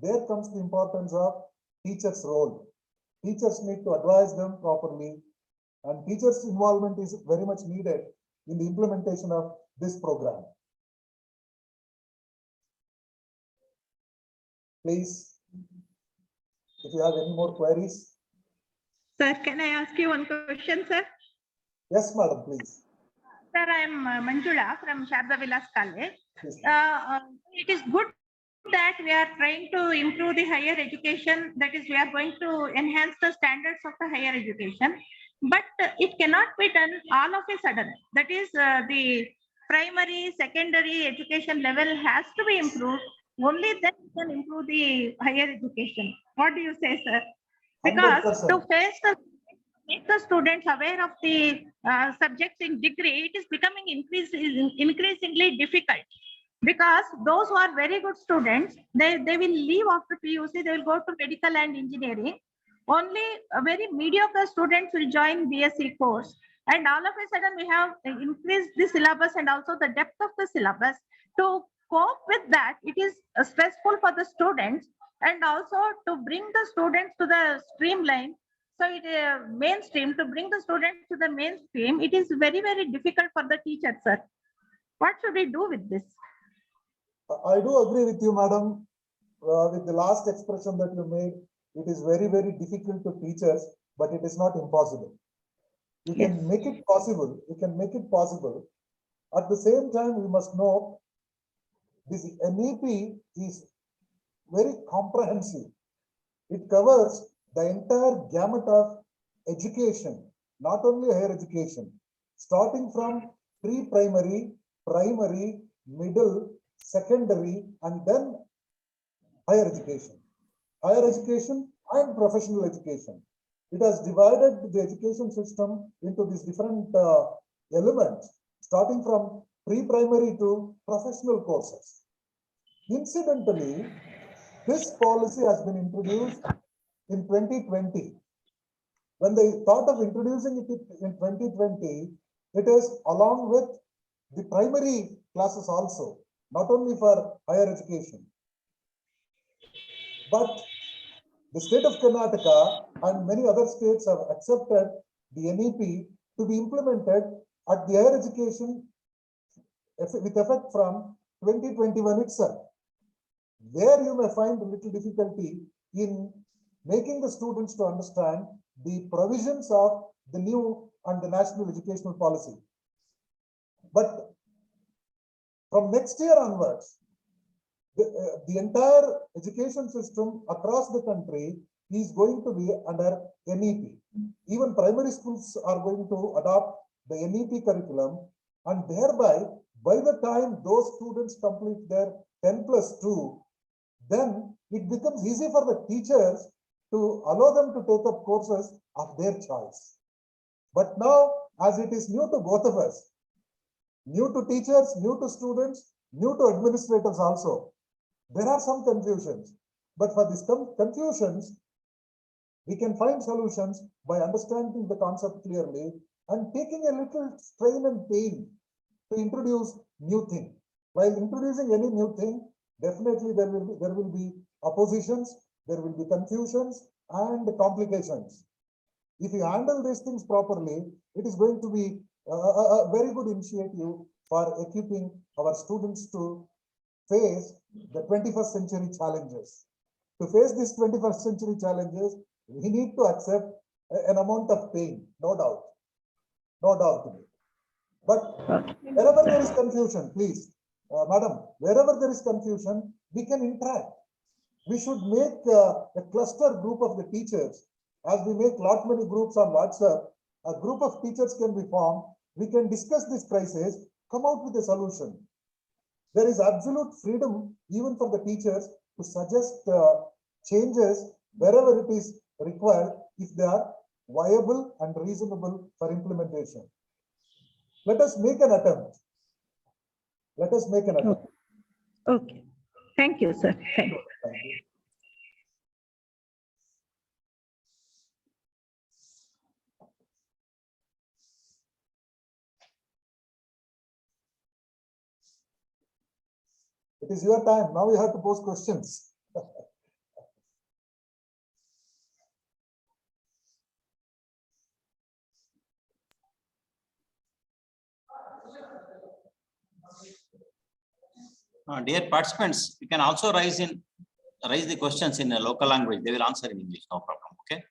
There comes the importance of teachers' role. Teachers need to advise them properly, and teachers' involvement is very much needed in the implementation of this program. Please, if you have any more queries. Sir, can I ask you one question, sir? Yes, madam, please. Sir, I am Manjula from Sharda Vilas College. Please. It is good that we are trying to improve the higher education. That is, we are going to enhance the standards of the higher education. But it cannot be done all of a sudden. That is, the primary, secondary education level has to be improved. Only then we can improve the higher education. What do you say, sir? Because 100%. to make the students aware of the subjects in degree, it is becoming increasingly difficult. Because those who are very good students, they will leave after PUC, they will go to medical and engineering. Only very mediocre students will join BSc course. And all of a sudden, we have increased the syllabus and also the depth of the syllabus. To cope with that, it is stressful for the students, and also to bring the students to the streamline. So it mainstream, to bring the students to the mainstream, it is very, very difficult for the teachers, sir. What should we do with this? I do agree with you, madam. With the last expression that you made, it is very, very difficult to teachers, but it is not impossible. We can make it possible. We can make it possible. At the same time, we must know this NEP is very comprehensive. It covers the entire gamut of education, not only higher education, starting from pre-primary, primary, middle, secondary, and then higher education. Higher education and professional education. It has divided the education system into these different elements, starting from pre-primary to professional courses. Incidentally, this policy has been introduced in 2020. When they thought of introducing it in 2020, it is along with the primary classes also, not only for higher education. But the state of Karnataka and many other states have accepted the NEP to be implemented at the higher education with effect from 2021 itself. There you may find a little difficulty in making the students to understand the provisions of the new and the national educational policy. But from next year onwards, the entire education system across the country is going to be under NEP. Even primary schools are going to adopt the NEP curriculum, and thereby, by the time those students complete their 10+2, then it becomes easy for the teachers to allow them to take up courses of their choice. But now, as it is new to both of us, new to teachers, new to students, new to administrators also, there are some confusions. But for these confusions, we can find solutions by understanding the concept clearly and taking a little strain and pain to introduce new thing. While introducing any new thing, definitely there will be oppositions, there will be confusions and complications. If you handle these things properly, it is going to be a very good initiative for equipping our students to face the 21st century challenges. To face these 21st century challenges, we need to accept an amount of pain, no doubt. No doubt. But wherever there is confusion, please, madam, wherever there is confusion, we can interact. We should make a cluster group of the teachers. As we make lot many groups on WhatsApp, a group of teachers can be formed. We can discuss this crisis, come out with a solution. There is absolute freedom even for the teachers to suggest changes wherever it is required if they are viable and reasonable for implementation. Let us make an attempt. Let us make an attempt. Okay. Thank you, sir. Thank you. Thank you. It is your time. Now you have to pose questions. Dear participants, you can also raise the questions in a local language. They will answer in English, no problem. Okay.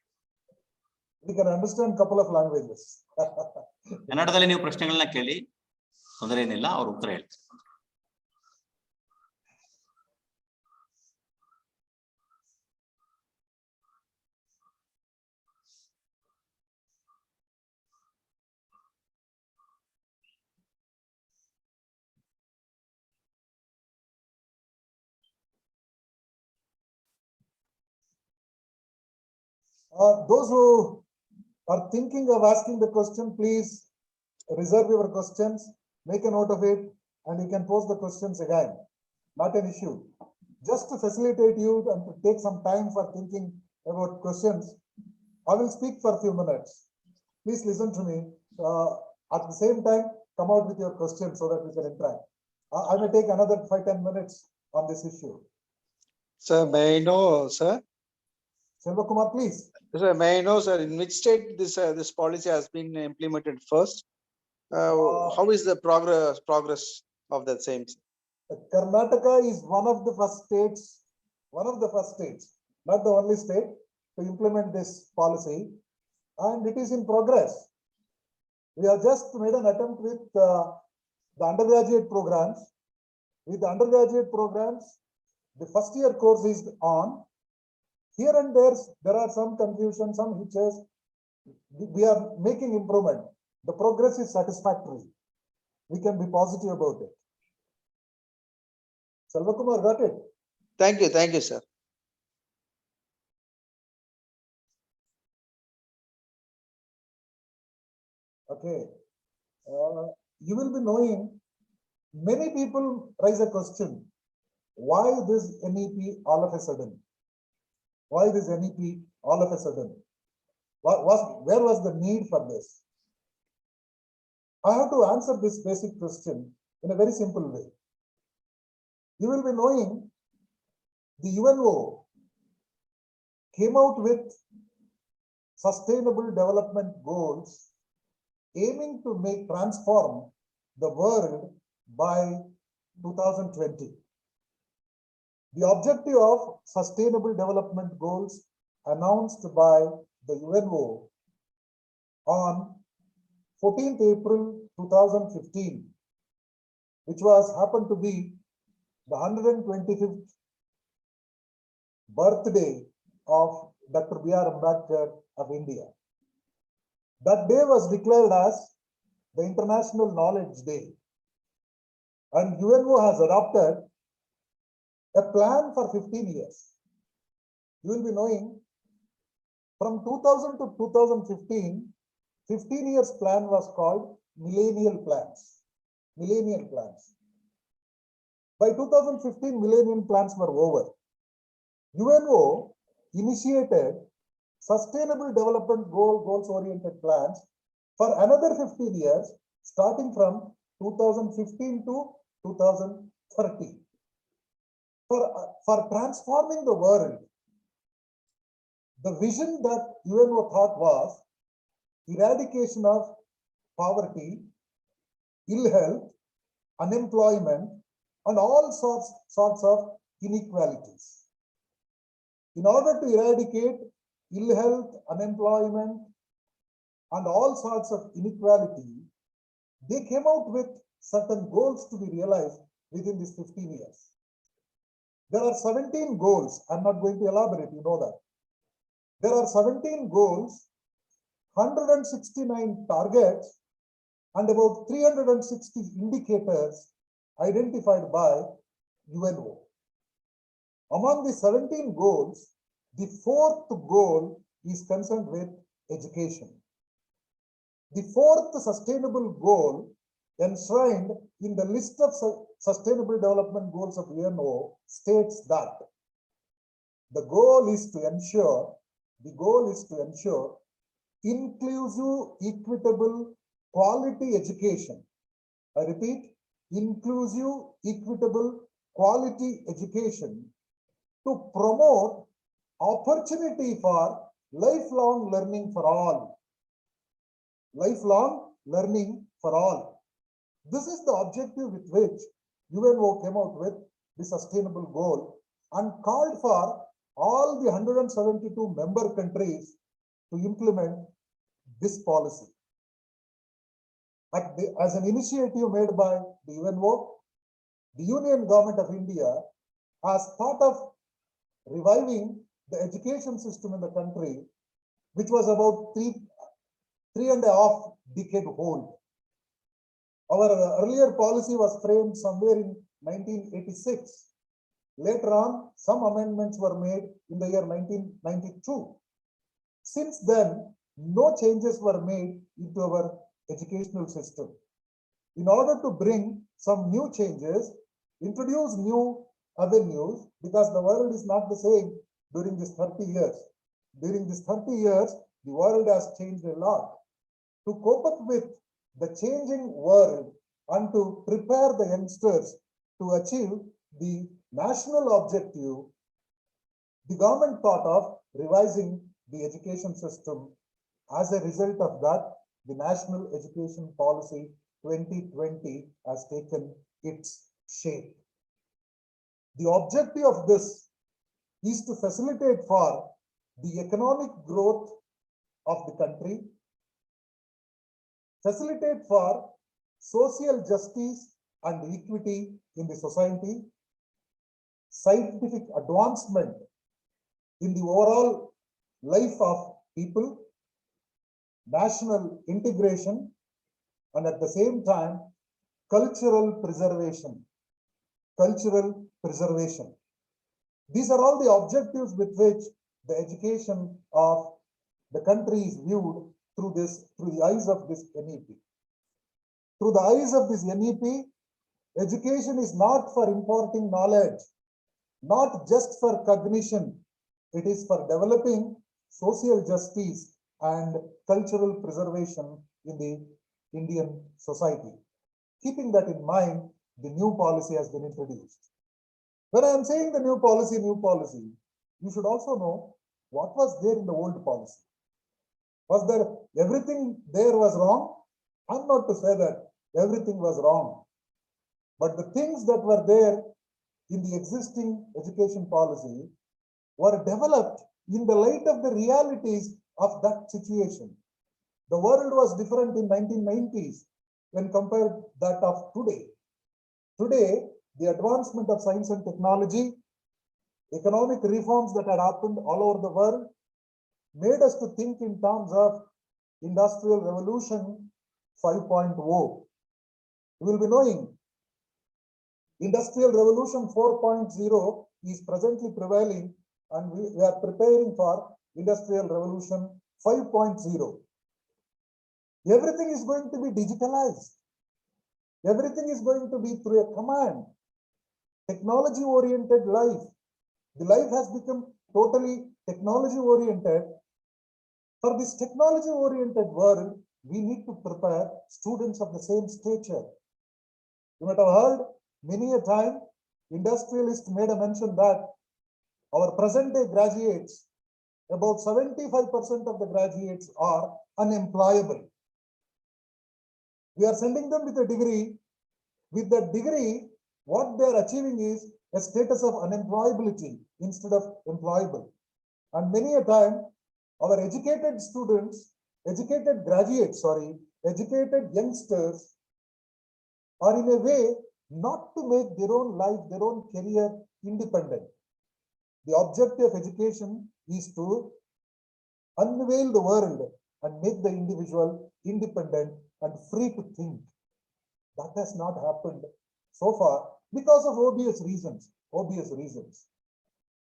We can understand a couple of languages. ಕನ್ನಡದಲ್ಲಿ ನೀವು ಪ್ರಶ್ನೆಗಳನ್ನ ಕೇಳಿ, ತೊಂದರೆ ಏನಿಲ್ಲ, ಅವರು ಉತ್ತರ ಹೇಳ್ತಾರೆ. Those who are thinking of asking the question, please reserve your questions, make a note of it, and you can pose the questions again. Not an issue. Just to facilitate you and to take some time for thinking about questions, I will speak for a few minutes. Please listen to me. At the same time, come out with your questions so that we can interact. I may take another 5-10 minutes on this issue. Sir, may I know, sir? Selva Kumar, please. Sir, may I know, sir, in which state this policy has been implemented first? How is the progress of the same? Karnataka is one of the first states, not the only state to implement this policy, and it is in progress. We have just made an attempt with the undergraduate programs. With the undergraduate programs, the first year course is on. Here and there are some confusion, some hitches. We are making improvement. The progress is satisfactory. We can be positive about it. Selva Kumar, got it? Thank you, sir. Okay. You will be knowing, many people raise a question. Why this NEP all of a sudden? Why this NEP all of a sudden? Where was the need for this? I have to answer this basic question in a very simple way. You will be knowing the UNO came out with sustainable development goals aiming to transform the world by 2020. The objective of sustainable development goals announced by the UNO on 14th April 2015, which happened to be the 125th birthday of Dr. B.R. Ambedkar of India. That day was declared as the International Knowledge Day, and UNO has adopted a plan for 15 years. You will be knowing from 2000 to 2015, 15 years plan was called millennial plans. Millennial plans. By 2015, millennium plans were over. UNO initiated sustainable development goals oriented plans for another 15 years, starting from 2015 to 2030. For transforming the world, the vision that UNO thought was eradication of poverty, ill health, unemployment, and all sorts of inequalities. In order to eradicate ill health, unemployment, and all sorts of inequality, they came out with certain goals to be realized within these 15 years. There are 17 goals. I'm not going to elaborate, you know that. There are 17 goals, 169 targets, and about 360 indicators identified by UNO. Among the 17 goals, the fourth goal is concerned with education. The fourth sustainable goal enshrined in the list of sustainable development goals of UNO states that the goal is to ensure inclusive, equitable, quality education. I repeat, inclusive, equitable, quality education to promote opportunity for lifelong learning for all. Lifelong learning for all. This is the objective with which UNO came out with the sustainable goal and called for all the 172 member countries to implement this policy. As an initiative made by the UNO, the Union Government of India, as part of reviving the education system in the country, which was about three and a half decade old. Our earlier policy was framed somewhere in 1986. Later on, some amendments were made in the year 1992. Since then, no changes were made into our educational system. In order to bring some new changes, introduce new avenues, because the world is not the same during these 30 years. During these 30 years, the world has changed a lot. To cope up with the changing world and to prepare the youngsters to achieve the national objective, the government thought of revising the education system. As a result of that, the National Education Policy 2020 has taken its shape. The objective of this is to facilitate for the economic growth of the country, facilitate for social justice and equity in the society, scientific advancement in the overall life of people, national integration, and at the same time, cultural preservation. Cultural preservation. These are all the objectives with which the education of the country is viewed through the eyes of this NEP. Through the eyes of this NEP, education is not for imparting knowledge, not just for cognition. It is for developing social justice and cultural preservation in the Indian society. Keeping that in mind, the new policy has been introduced. When I am saying the new policy, you should also know what was there in the old policy. Was there everything there was wrong? I'm not to say that everything was wrong, but the things that were there in the existing education policy were developed in the light of the realities of that situation. The world was different in 1990s when compared that of today. Today, the advancement of science and technology, economic reforms that had happened all over the world, made us to think in terms of Industrial Revolution 5.0. You will be knowing Industrial Revolution 4.0 is presently prevailing, and we are preparing for Industrial Revolution 5.0. Everything is going to be digitalized. Everything is going to be through a command. Technology-oriented life. The life has become totally technology-oriented. For this technology-oriented world, we need to prepare students of the same stature. You might have heard many a time industrialists made a mention that our present day graduates, about 75% of the graduates are unemployable. We are sending them with a degree. With that degree, what they are achieving is a status of unemployability instead of employable. And many a time, our educated students, educated graduates, educated youngsters are in a way not to make their own life, their own career independent. The objective of education is to unveil the world and make the individual independent and free to think. That has not happened so far because of obvious reasons.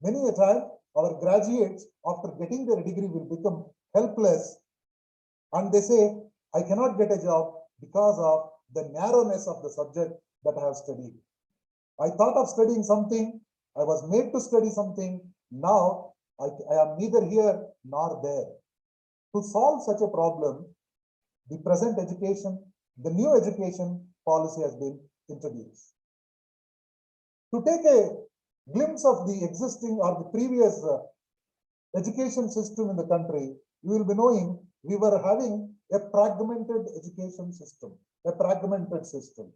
Many a time, our graduates, after getting their degree, will become helpless and they say, I cannot get a job because of the narrowness of the subject that I have studied. I thought of studying something, I was made to study something, now I am neither here nor there. To solve such a problem, the present education, the new education policy has been introduced. To take a glimpse of the existing or the previous education system in the country, you will be knowing we were having a fragmented education system, a fragmented system.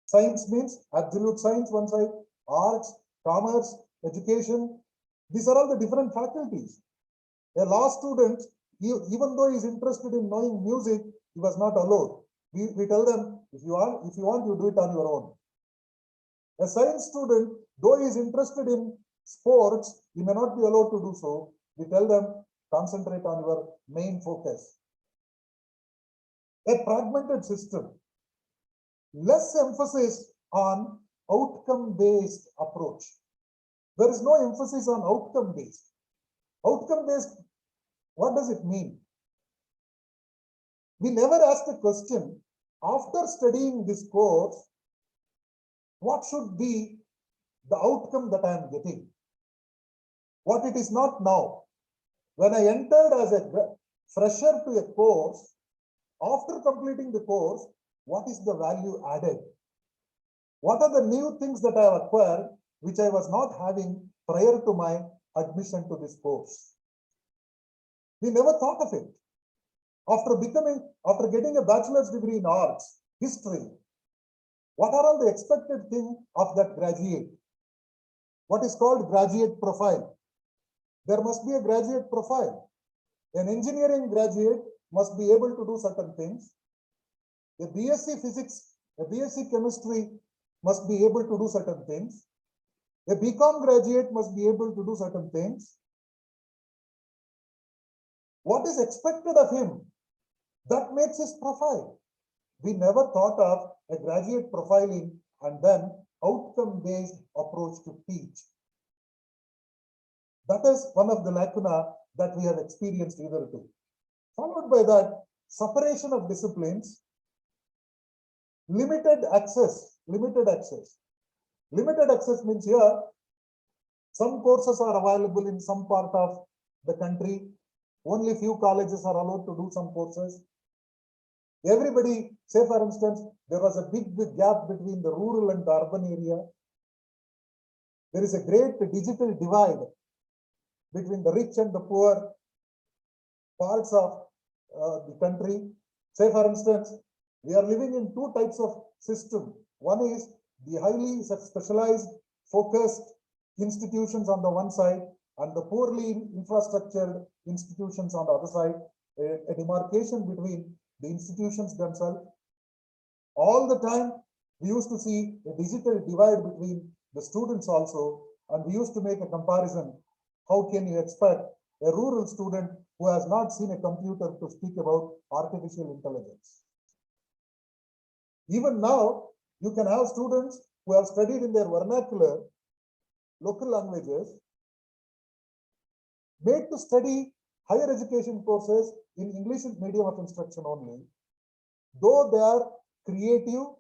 Science means absolute science one side, arts, commerce, education. These are all the different faculties. A law student, even though he is interested in knowing music, he was not allowed. We tell them, if you want, you do it on your own. A science student, though he is interested in sports, he may not be allowed to do so. We tell them, concentrate on your main focus. A fragmented system, less emphasis on outcome-based approach. There is no emphasis on outcome-based. Outcome-based, what does it mean? We never ask a question, after studying this course, what should be the outcome that I am getting? What it is not now. When I entered as a fresher to a course, after completing the course, what is the value added? What are the new things that I have acquired, which I was not having prior to my admission to this course? We never thought of it. After getting a bachelor's degree in arts, history, what are all the expected things of that graduate? What is called graduate profile? There must be a graduate profile. An engineering graduate must be able to do certain things. A BSc physics, a BSc chemistry must be able to do certain things. A BCom graduate must be able to do certain things. What is expected of him? That makes his profile. We never thought of a graduate profiling and then outcome-based approach to teach. That is one of the lacuna that we have experienced hitherto. Followed by that, separation of disciplines, limited access. Limited access means here, some courses are available in some part of the country. Only few colleges are allowed to do some courses. Everybody, say for instance, there was a big gap between the rural and the urban area. There is a great digital divide between the rich and the poor parts of the country. Say for instance, we are living in two types of system. One is the highly specialized, focused institutions on the one side and the poorly infrastructured institutions on the other side, a demarcation between the institutions themselves. All the time, we used to see a digital divide between the students also, and we used to make a comparison. How can you expect a rural student who has not seen a computer to speak about artificial intelligence? Even now, you can have students who have studied in their vernacular, local languages, made to study higher education courses in English medium of instruction only. Though they are creative,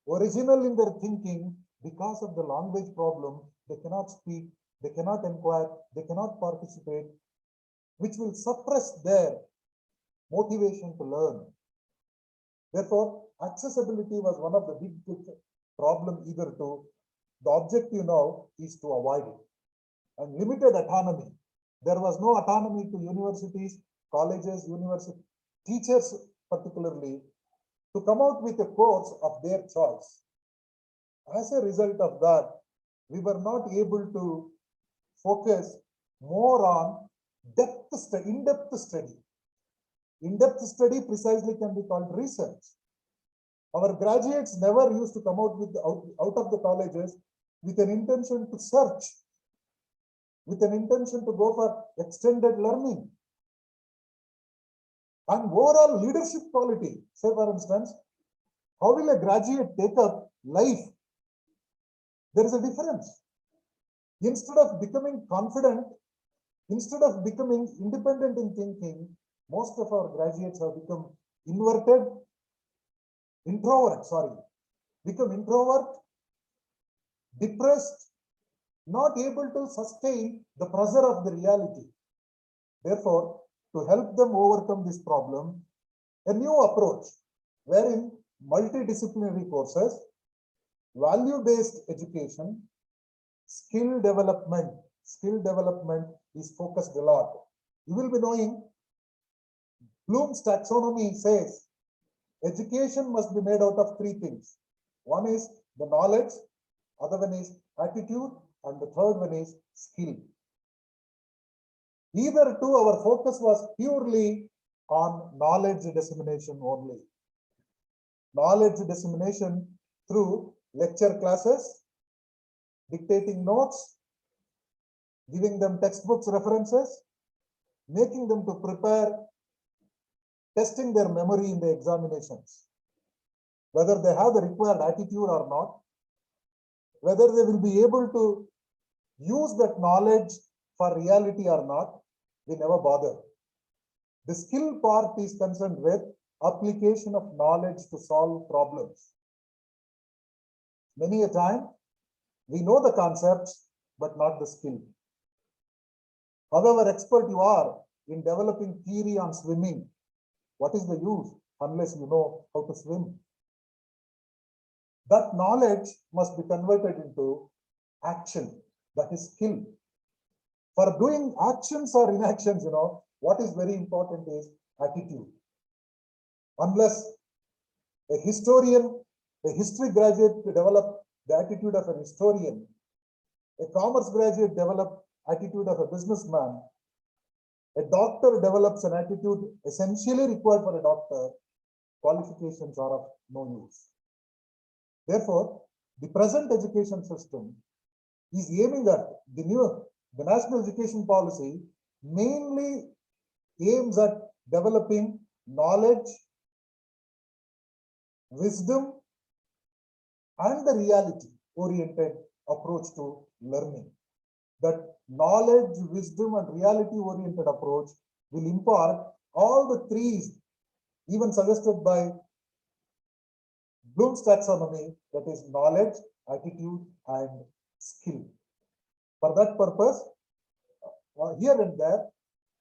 original in their thinking, because of the language problem, they cannot speak, they cannot inquire, they cannot participate, which will suppress their motivation to learn. Therefore, accessibility was one of the big problem either to. The objective now is to avoid it. And limited autonomy. There was no autonomy to universities, colleges, university teachers particularly to come out with a course of their choice. As a result of that, we were not able to focus more on in-depth study. In-depth study precisely can be called research. Our graduates never used to come out with out of the colleges with an intention to search, with an intention to go for extended learning. And overall leadership quality, say for instance, how will a graduate take up life? There is a difference. Instead of becoming confident, instead of becoming independent in thinking, most of our graduates have become become introvert, depressed, not able to sustain the pressure of the reality. Therefore, to help them overcome this problem, a new approach wherein multidisciplinary courses, value-based education, skill development is focused a lot. You will be knowing Bloom's taxonomy says education must be made out of three things. One is the knowledge, other one is attitude, and the third one is skill. Either two, our focus was purely on knowledge dissemination only. Knowledge dissemination through lecture classes, dictating notes, giving them textbooks references, making them to prepare, testing their memory in the examinations. Whether they have the required attitude or not, whether they will be able to use that knowledge for reality or not, we never bother. The skill part is concerned with application of knowledge to solve problems. Many a time, we know the concepts, but not the skill. However expert you are in developing theory on swimming, what is the use unless you know how to swim? That knowledge must be converted into action, that is skill. For doing actions or inactions, what is very important is attitude. Unless a historian, a history graduate to develop the attitude of an historian, a commerce graduate develop attitude of a businessman, a doctor develops an attitude essentially required for a doctor, qualifications are of no use. Therefore, the present education system is aiming at the national education policy mainly aims at developing knowledge, wisdom, and the reality-oriented approach to learning. That knowledge, wisdom, and reality-oriented approach will impart all the three, even suggested by Bloom's taxonomy, that is knowledge, attitude, and skill. For that purpose, here and there,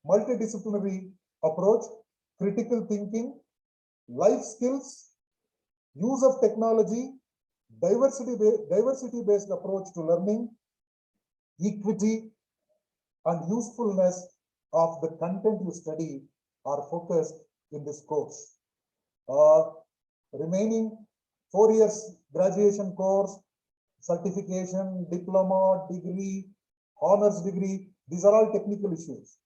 multidisciplinary approach, critical thinking, life skills, use of technology, diversity-based approach to learning, equity, and usefulness of the content you study are focused in this course. Remaining 4 years graduation course, certification, diploma, degree, honors degree, these are all technical issues.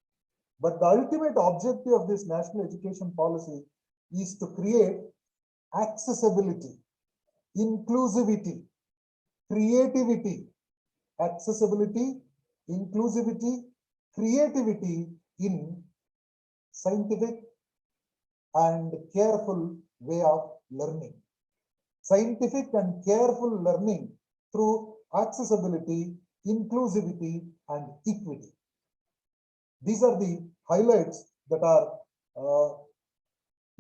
But the ultimate objective of this national education policy is to create accessibility, inclusivity, creativity, accessibility, inclusivity, creativity in scientific and careful way of learning. Scientific and careful learning through accessibility, inclusivity, and equity. These are the highlights that are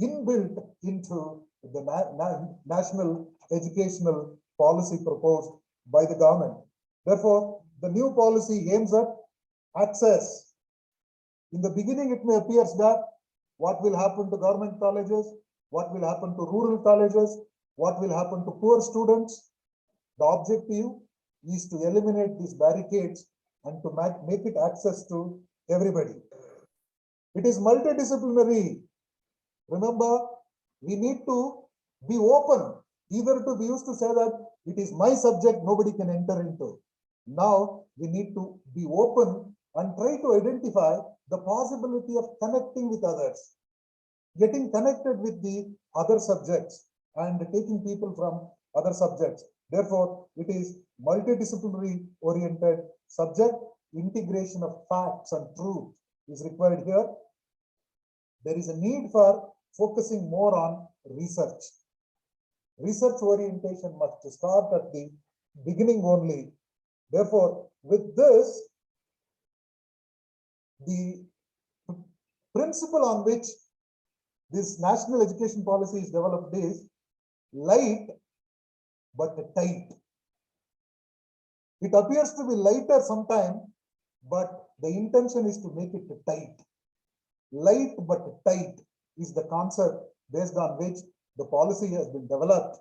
inbuilt into the national educational policy proposed by the government. Therefore, the new policy aims at access. In the beginning, it may appear that what will happen to government colleges, what will happen to rural colleges, what will happen to poor students. The objective is to eliminate these barricades and to make it access to everybody. It is multidisciplinary. Remember, we need to be open. Either we used to say that it is my subject, nobody can enter into. Now we need to be open and try to identify the possibility of connecting with others, getting connected with the other subjects and taking people from other subjects. Therefore, it is multidisciplinary oriented subject. Integration of facts and truth is required here. There is a need for focusing more on research. Research orientation must start at the beginning only. Therefore, with this, the principle on which this national education policy is developed is light but tight. It appears to be lighter sometimes, but the intention is to make it tight. Light but tight is the concept based on which the policy has been developed.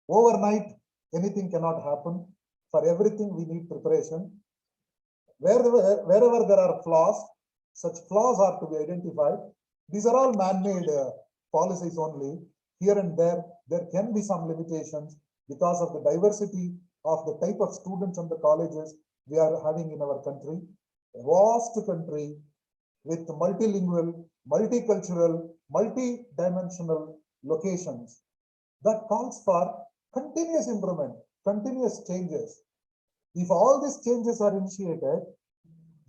Overnight, anything cannot happen. For everything, we need preparation. Wherever there are flaws, such flaws are to be identified. These are all man-made policies only. Here and there can be some limitations because of the diversity of the type of students and the colleges we are having in our country. A vast country with multilingual, multicultural, multi-dimensional locations that calls for continuous improvement, continuous changes. If all these changes are initiated,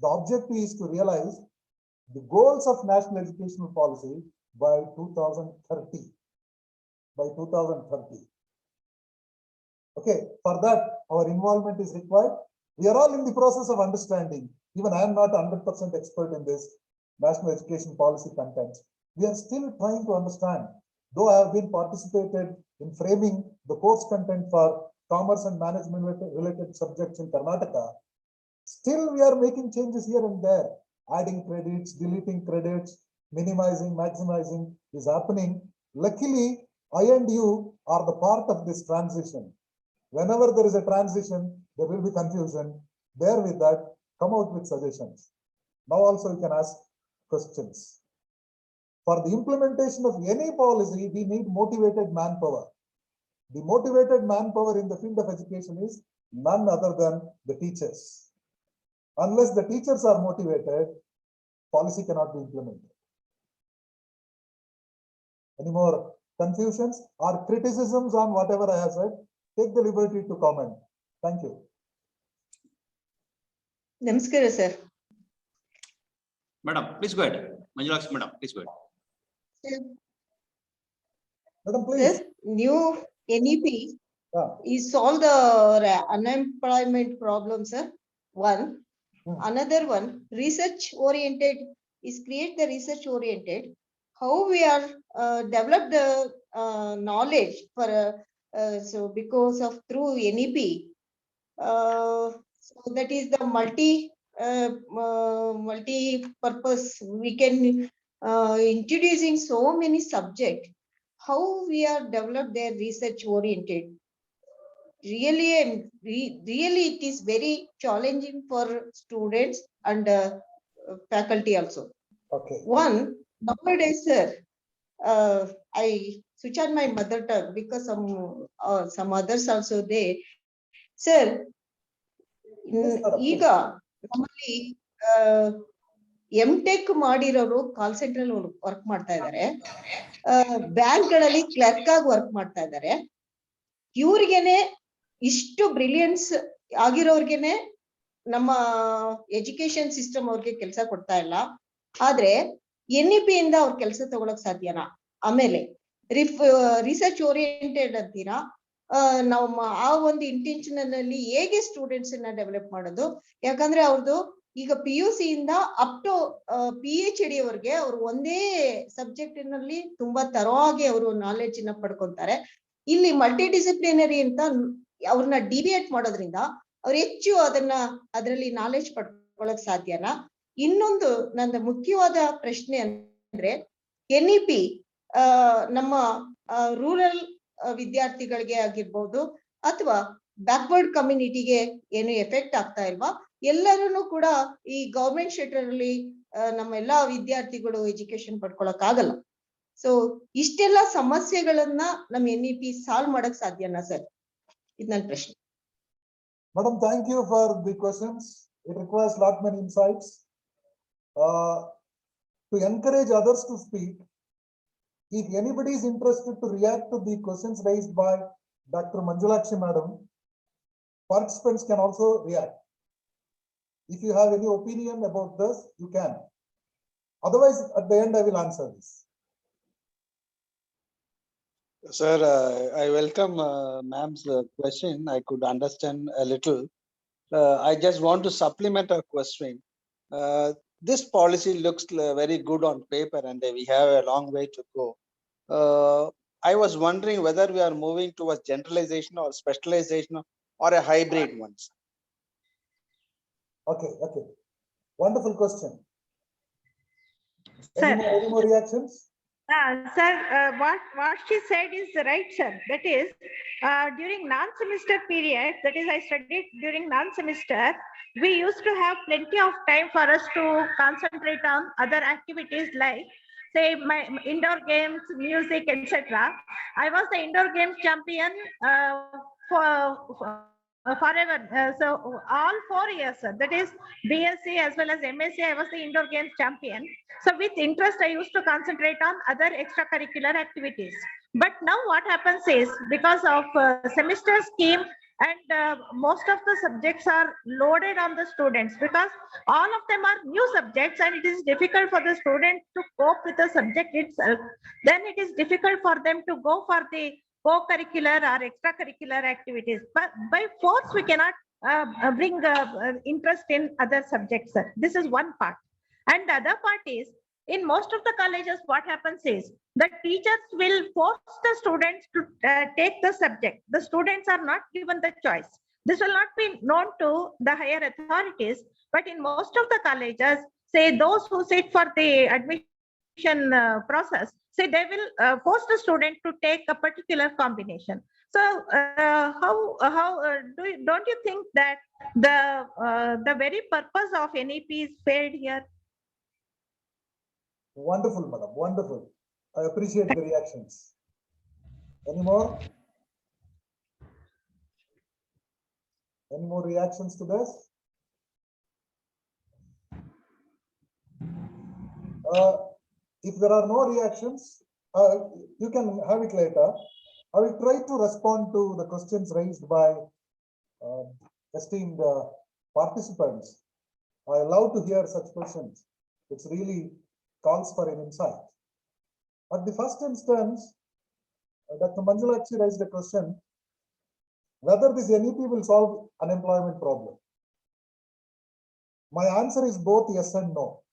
the objective is to realize the goals of national educational policy by 2030. By 2030. Okay, for that, our involvement is required. We are all in the process of understanding. Even I am not 100% expert in this national education policy content. We are still trying to understand. Though I have been participated in framing the course content for commerce and management related subjects in Karnataka, still we are making changes here and there, adding credits, deleting credits, minimizing, maximizing is happening. Luckily, I and you are the part of this transition. Whenever there is a transition, there will be confusion. Bear with that, come out with suggestions. Now also you can ask questions. For the implementation of any policy, we need motivated manpower. The motivated manpower in the field of education is none other than the teachers. Unless the teachers are motivated, policy cannot be implemented. Any more confusions or criticisms on whatever I have said? Take the liberty to comment. Thank you. Namaskar, sir. Madam, please go ahead. Manjulakshi, madam, please go ahead. Madam, please. Sir, new NEP Yeah. is solve the unemployment problem, sir. One. Another one, research oriented is create the research oriented. How we are develop the knowledge for so because of through NEP. So that is the multi-purpose. We can introducing so many subjects. How we are developed their research oriented. Really, really, it is very challenging for students and faculty also. Okay. One, nowadays, sir, I switch on my mother tongue because some others also there. Sir, ಈಗ ನಮ್ಮಲ್ಲಿ M.Tech ಮಾಡಿರೋರು call centre ಅಲ್ಲಿ work ಮಾಡ್ತಾ ಇದ್ದಾರೆ, bank ಗಳಲ್ಲಿ clerk ಆಗಿ work ಮಾಡ್ತಾ ಇದ್ದಾರೆ. ಇವ್ರಿಗೇನೆ ಇಷ್ಟು ಬ್ರಿಲಿಯನ್ಸ್ ಆಗಿರೋರ್ಗೆನೆ ನಮ್ಮ ಎಜುಕೇಶನ್ ಸಿಸ್ಟಮ್ ಅವ್ರಿಗೆ ಕೆಲಸ ಕೊಡ್ತಾ ಇಲ್ಲ. ಆದ್ರೆ NEP ಇಂದ ಅವ್ರ ಕೆಲಸ ತಗೊಳಕ್ ಸಾಧ್ಯನಾ? ಆಮೇಲೆ ರಿಸರ್ಚ್ ಓರಿಯೆಂಟೆಡ್ ಅಂತೀರಾ, ನಾವು ಆ ಒಂದು ಇಂಟೆನ್ಷನ್ ಅಲ್ಲಿ ಹೇಗೆ ಸ್ಟೂಡೆಂಟ್ಸ್ ನ ಡೆವಲಪ್ ಮಾಡೋದು? ಯಾಕಂದ್ರೆ ಅವ್ರದ್ದು ಈಗ PUC ಇಂದ ಅಪ್ ಟು PhD ಅವ್ರಿಗೆ ಅವ್ರು ಒಂದೇ ಸಬ್ಜೆಕ್ಟ್ ನಲ್ಲಿ ತುಂಬಾ ತರವಾಗಿ ಅವರು ನಾಲೆಡ್ಜ್ ನ ಪಡ್ಕೊಂತಾರೆ. ಇಲ್ಲಿ ಮಲ್ಟಿ ಡಿಸಿಪ್ಲಿನರಿ ಅಂತ ಅವ್ರನ್ನ ಡಿವಿಯೇಟ್ ಮಾಡೋದ್ರಿಂದ ಅವ್ರು ಹೆಚ್ಚು ಅದರಲ್ಲಿ ನಾಲೆಡ್ಜ್ ಪಡ್ಕೊಳಕ್ ಸಾಧ್ಯನಾ? ಇನ್ನೊಂದು ನನ್ನ ಮುಖ್ಯವಾದ ಪ್ರಶ್ನೆ ಅಂದ್ರೆ NEP ನಮ್ಮ ರೂರಲ್ ವಿದ್ಯಾರ್ಥಿಗಳಿಗೆ ಆಗಿರ್ಬೋದು ಅಥವಾ ಬ್ಯಾಕ್ವರ್ಡ್ ಕಮ್ಯುನಿಟಿಗೆ ಏನು ಎಫೆಕ್ಟ್ ಆಗ್ತಾ ಇಲ್ವಾ? ಎಲ್ಲರೂ ಕೂಡ ಈ ಗವರ್ಮೆಂಟ್ ಶೆಲ್ಟರ್ ಅಲ್ಲಿ ನಮ್ಮ ಎಲ್ಲಾ ವಿದ್ಯಾರ್ಥಿಗಳು ಎಜುಕೇಶನ್ ಪಡ್ಕೊಳಕ್ ಆಗಲ್ಲ. ಸೊ ಇಷ್ಟೆಲ್ಲ ಸಮಸ್ಯೆಗಳನ್ನ ನಮ್ಮ NEP ಸಾಲ್ವ್ ಮಾಡಕ್ ಸಾಧ್ಯನಾ ಸರ್? ಇದು ನನ್ನ ಪ್ರಶ್ನೆ. Madam, thank you for the questions. It requires lot many insights. To encourage others to speak, if anybody is interested to react to the questions raised by Dr. Manjulakshi Madam, participants can also react. If you have any opinion about this, you can. Otherwise, at the end, I will answer this. Sir, I welcome ma'am's question. I could understand a little. I just want to supplement her question. This policy looks very good on paper and we have a long way to go. I was wondering whether we are moving towards generalization or specialization or a hybrid one. Okay. Wonderful question. Sir. Any more reactions? Sir, what she said is right, sir. That is, during non-semester period, that is, I studied during non-semester, we used to have plenty of time for us to concentrate on other activities like, say, my indoor games, music, etc. I was the indoor games champion forever. So all 4 years, sir. That is BSc as well as MSc, I was the indoor games champion. So with interest, I used to concentrate on other extracurricular activities. But now what happens is, because of semester scheme and most of the subjects are loaded on the students, because all of them are new subjects and it is difficult for the students to cope with the subject itself. Then it is difficult for them to go for the co-curricular or extracurricular activities. But by force, we cannot bring interest in other subjects, sir. This is one part. And the other part is, in most of the colleges, what happens is the teachers will force the students to take the subject. The students are not given the choice. This will not be known to the higher authorities, but in most of the colleges, say those who sit for the admission process, say they will force the student to take a particular combination. So don't you think that the very purpose of NEP is failed here? Wonderful, madam. Wonderful. I appreciate the reactions. Any more? Any more reactions to this? If there are no reactions, you can have it later. I will try to respond to the questions raised by esteemed participants. I love to hear such questions. It's really calls for an insight. At the first instance, Dr. Manjulakshi raised a question whether this NEP will solve unemployment problem. My answer is both yes and no.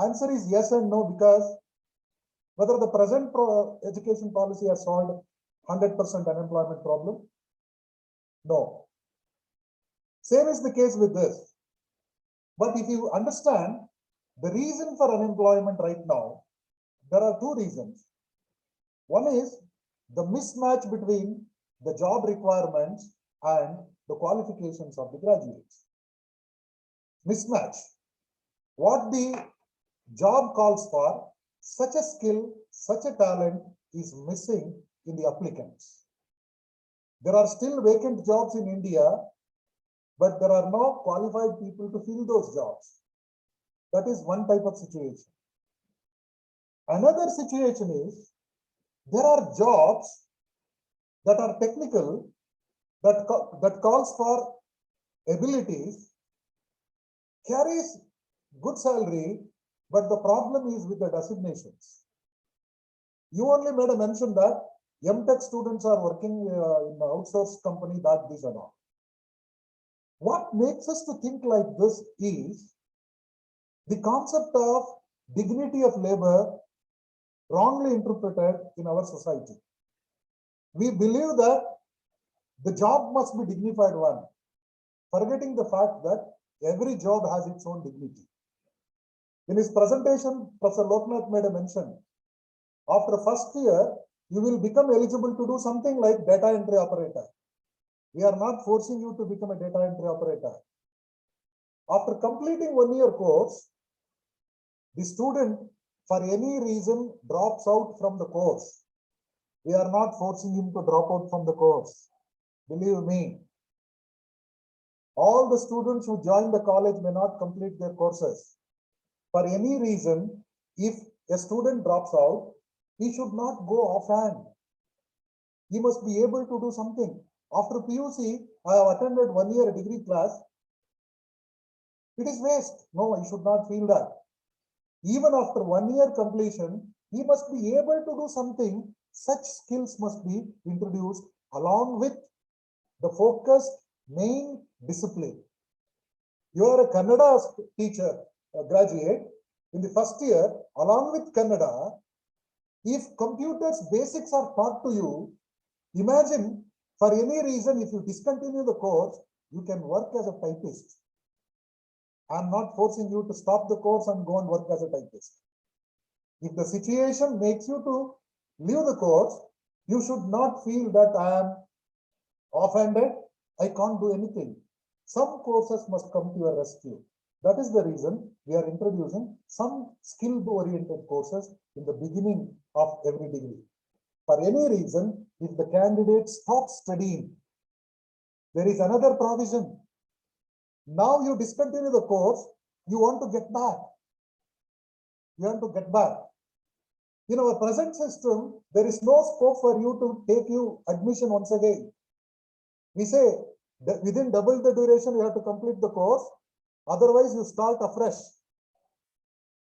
Answer is yes and no because whether the present education policy has solved 100% unemployment problem? No. Same is the case with this. But if you understand the reason for unemployment right now, there are two reasons. One is the mismatch between the job requirements and the qualifications of the graduates. Mismatch. What the job calls for, such a skill, such a talent is missing in the applicants. There are still vacant jobs in India, but there are no qualified people to fill those jobs. That is one type of situation. Another situation is there are jobs that are technical, that calls for abilities, carries good salary, but the problem is with the designations. You only made a mention that MTech students are working in the outsourced company, that this and all. What makes us to think like this is the concept of dignity of labor wrongly interpreted in our society. We believe that the job must be dignified one, forgetting the fact that every job has its own dignity. In his presentation, Professor Loknath made a mention. After first year, you will become eligible to do something like data entry operator. We are not forcing you to become a data entry operator. After completing 1 year course, the student for any reason drops out from the course. We are not forcing him to drop out from the course. Believe me, all the students who join the college may not complete their courses. For any reason, if a student drops out, he should not go offhand. He must be able to do something. After PUC, I have attended 1 year degree class. It is waste. No, I should not feel that. Even after 1 year completion, he must be able to do something. Such skills must be introduced along with the focused main discipline. You are a Kannada teacher, a graduate. In the first year, along with Kannada, if computers basics are taught to you, imagine for any reason, if you discontinue the course, you can work as a typist. I am not forcing you to stop the course and go and work as a typist. If the situation makes you to leave the course, you should not feel that I am offended. I can't do anything. Some courses must come to your rescue. That is the reason we are introducing some skill-oriented courses in the beginning of every degree. For any reason, if the candidate stops studying, there is another provision. Now you discontinue the course, you want to get back. You want to get back. In our present system, there is no scope for you to take you admission once again. We say that within double the duration, you have to complete the course. Otherwise, you start afresh.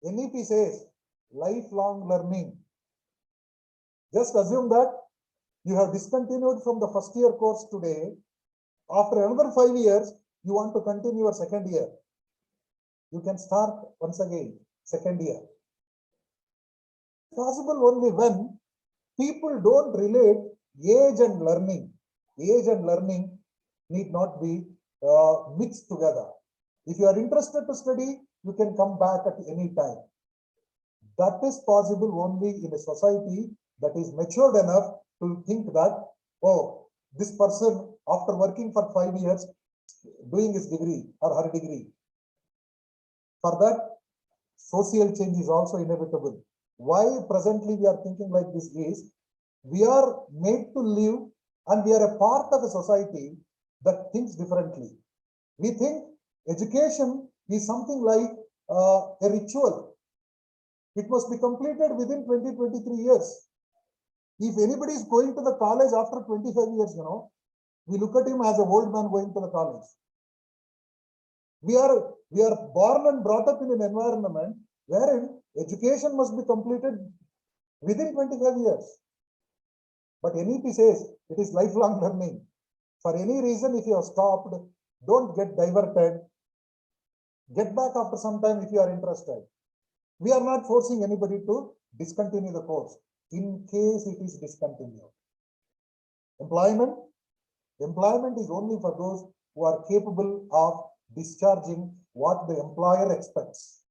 NEP says lifelong learning. Just assume that you have discontinued from the first year course today. After another 5 years, you want to continue your second year. You can start once again, second year. Possible only when people don't relate age and learning. Age and learning need not be mixed together. If you are interested to study, you can come back at any time. That is possible only in a society that is matured enough to think that, oh, this person after working for 5 years, doing his degree or her degree. For that, social change is also inevitable. Why presently we are thinking like this is, we are made to live and we are a part of a society that thinks differently. We think education is something like a ritual. It must be completed within 20-23 years. If anybody is going to the college after 25 years, we look at him as an old man going to the college. We are born and brought up in an environment wherein education must be completed within 25 years. But NEP says it is lifelong learning. For any reason, if you have stopped, don't get diverted. Get back after some time if you are interested. We are not forcing anybody to discontinue the course in case it is discontinued. Employment is only for those who are capable of discharging what the employer expects.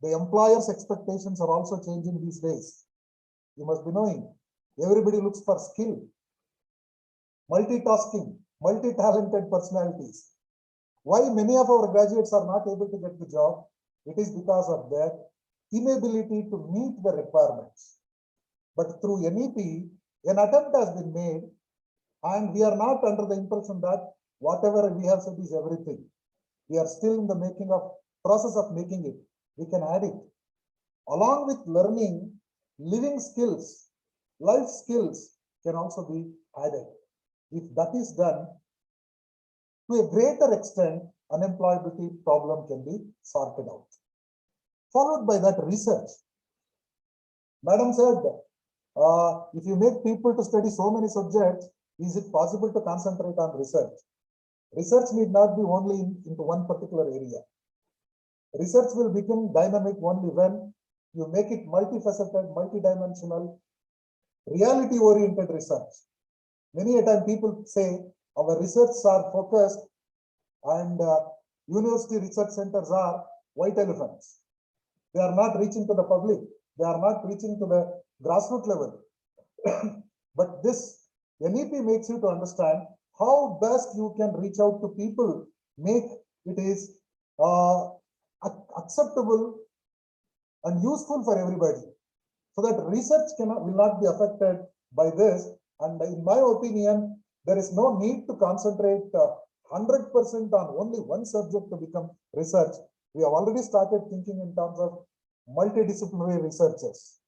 The employer's expectations are also changing these days. You must be knowing, everybody looks for skill, multitasking, multi-talented personalities. Why many of our graduates are not able to get the job? It is because of their inability to meet the requirements. But through NEP, an attempt has been made, and we are not under the impression that whatever we have said is everything. We are still in the process of making it. We can add it. Along with learning, living skills, life skills can also be added. If that is done, to a greater extent, unemployability problem can be sorted out. Followed by that, research. Madam said, if you make people to study so many subjects, is it possible to concentrate on research? Research need not be only into one particular area. Research will become dynamic only when you make it multifaceted, multidimensional, reality-oriented research. Many a time people say our research are focused and university research centers are white elephants. They are not reaching to the public. They are not reaching to the grassroots level. But this NEP makes you to understand how best you can reach out to people, make it is acceptable and useful for everybody, so that research will not be affected by this. And in my opinion, there is no need to concentrate 100% on only one subject to become research. We have already started thinking in terms of multidisciplinary researchers.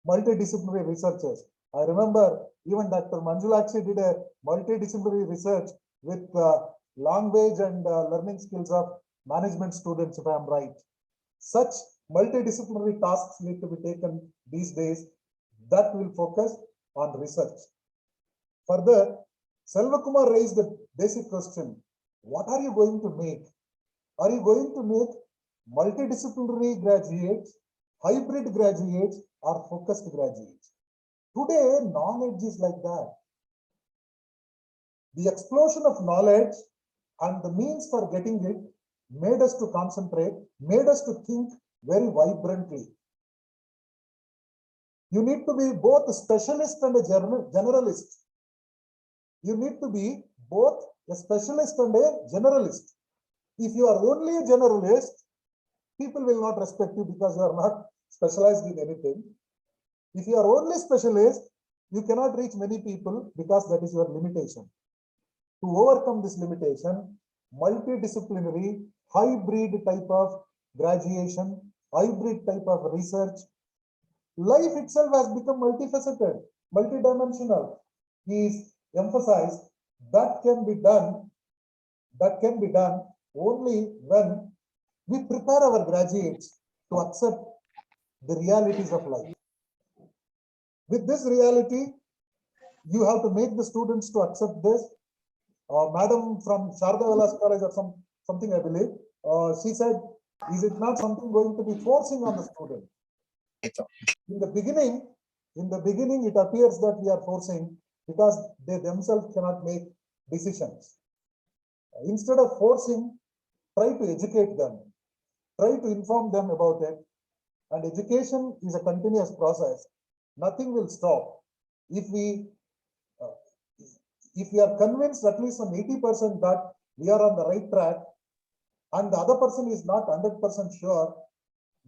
Multidisciplinary researchers. I remember even Dr. Manjulakshi did a multidisciplinary research with language and learning skills of management students, if I am right. Such multidisciplinary tasks need to be taken these days that will focus on research. Further, Selvakumar raised the basic question: what are you going to make? Are you going to make multidisciplinary graduates, hybrid graduates, or focused graduates? Today, knowledge is like that. The explosion of knowledge and the means for getting it made us to concentrate, made us to think very vibrantly. You need to be both a specialist and a generalist. You need to be both a specialist and a generalist. If you are only a generalist, people will not respect you because you are not specialized in anything. If you are only specialist, you cannot reach many people because that is your limitation. To overcome this limitation, multidisciplinary, hybrid type of graduation, hybrid type of research, life itself has become multifaceted, multidimensional. He is emphasized that can be done only when we prepare our graduates to accept the realities of life. With this reality, you have to make the students to accept this. Madam from Sharda Vilas College or something, I believe, she said, is it not something going to be forcing on the student? In the beginning, it appears that we are forcing because they themselves cannot make decisions. Instead of forcing, try to educate them, try to inform them about it. And education is a continuous process. Nothing will stop. If we are convinced at least some 80% that we are on the right track, and the other person is not 100% sure,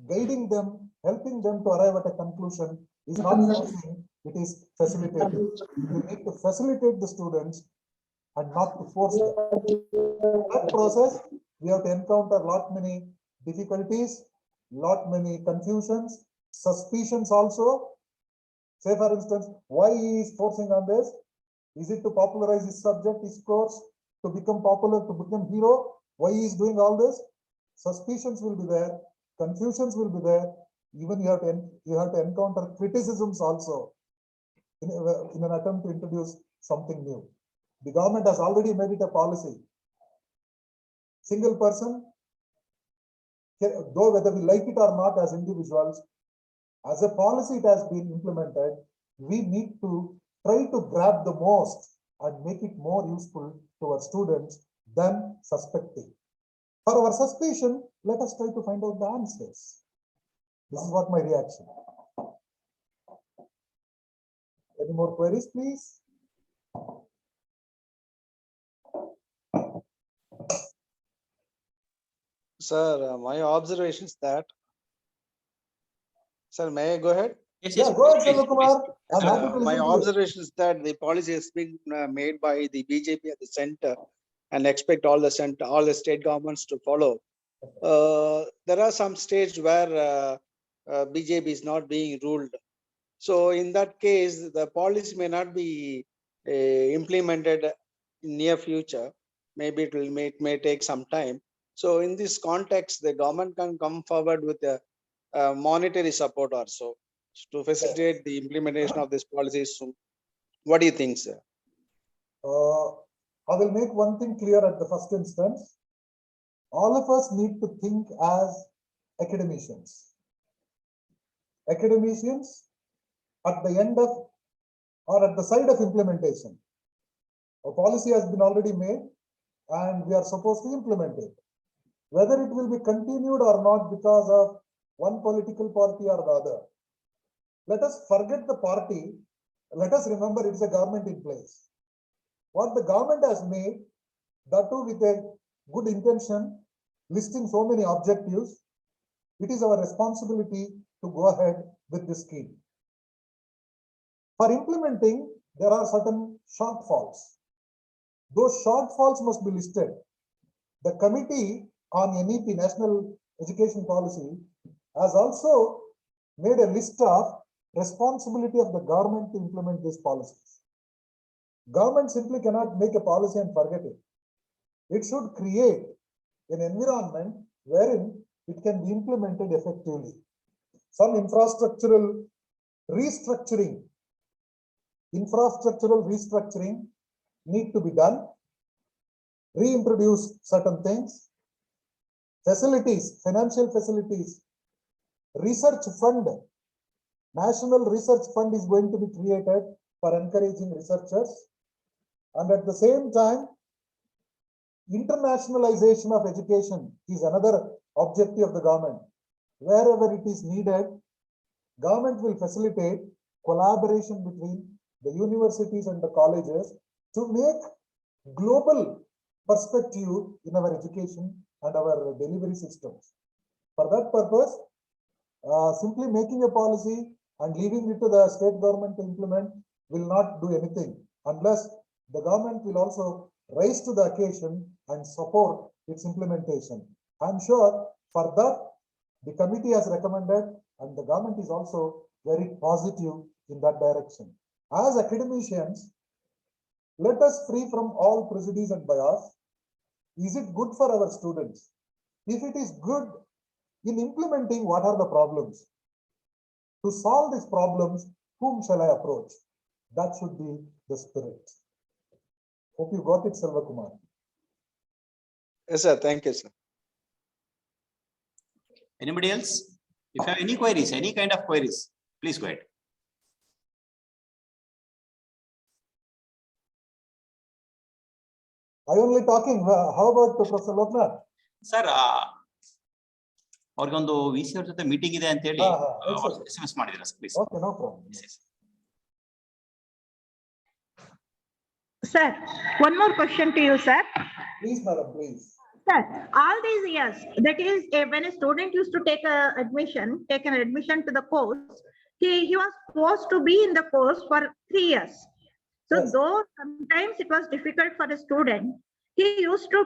guiding them, helping them to arrive at a conclusion is not forcing, it is facilitating. You need to facilitate the students and not to force them. In that process, we have to encounter lot many difficulties, lot many confusions, suspicions also. Say for instance, why he is forcing on this? Is it to popularize his subject, his course, to become popular, to become hero? Why he is doing all this? Suspicions will be there, confusions will be there. Even you have to encounter criticisms also in an attempt to introduce something new. The government has already made it a policy. Single person, though whether we like it or not as individuals, as a policy it has been implemented, we need to try to grab the most and make it more useful to our students than suspecting. For our suspicion, let us try to find out the answers. This is what my reaction. Any more queries, please? Sir, my observation is that. Sir, may I go ahead? Yes, Yeah, yes. go ahead, Please, Selvakumar. please. I'm happy to My listen to you. observation is that the policy has been made by the BJP at the center and expect all the state governments to follow. There are some states where BJP is not being ruled. So in that case, the policy may not be implemented in near future. Maybe it may take some time. So in this context, the government can come forward with a monetary support also to facilitate the implementation of this policy soon. What do you think, sir? I will make one thing clear at the first instance. All of us need to think as academicians. Academicians at the end of or at the side of implementation. A policy has been already made and we are supposed to implement it. Whether it will be continued or not because of one political party or the other. Let us forget the party let us remember it's a government in place. What the government has made, that too with a good intention, listing so many objectives, it is our responsibility to go ahead with this scheme. For implementing, there are certain shortfalls. Those shortfalls must be listed. The Committee on NEP, National Education Policy, has also made a list of responsibility of the government to implement these policies. Government simply cannot make a policy and forget it. It should create an environment wherein it can be implemented effectively. Some infrastructural restructuring need to be done. Reintroduce certain things. Facilities, financial facilities, research fund, National Research Fund is going to be created for encouraging researchers. And at the same time, internationalization of education is another objective of the government. Wherever it is needed, government will facilitate collaboration between the universities and the colleges to make global perspective in our education and our delivery systems. For that purpose, simply making a policy and leaving it to the state government to implement will not do anything unless the government will also rise to the occasion and support its implementation. I'm sure for that, the committee has recommended and the government is also very positive in that direction. As academicians, let us free from all prejudice and bias. Is it good for our students? If it is good, in implementing, what are the problems? To solve these problems, whom shall I approach? That should be the spirit. Hope you got it, Selva Kumar. Yes, sir. Thank you, sir. Anybody else? If you have any queries, any kind of queries, please go ahead. I only talking. How about Professor Loknath? Sir, ಅವ್ರಿಗೊಂದು VC ಅವ್ರ ಜೊತೆ meeting ಇದೆ ಅಂತ ಹೇಳಿ SMS ಮಾಡಿದ್ರ please. Okay, no problem. Sir, one more question to you, sir. Please, madam, please. Sir, all these years, that is, when a student used to take an admission to the course, he was supposed to be in the course for 3 years. So Yes. though sometimes it was difficult for the student, he used to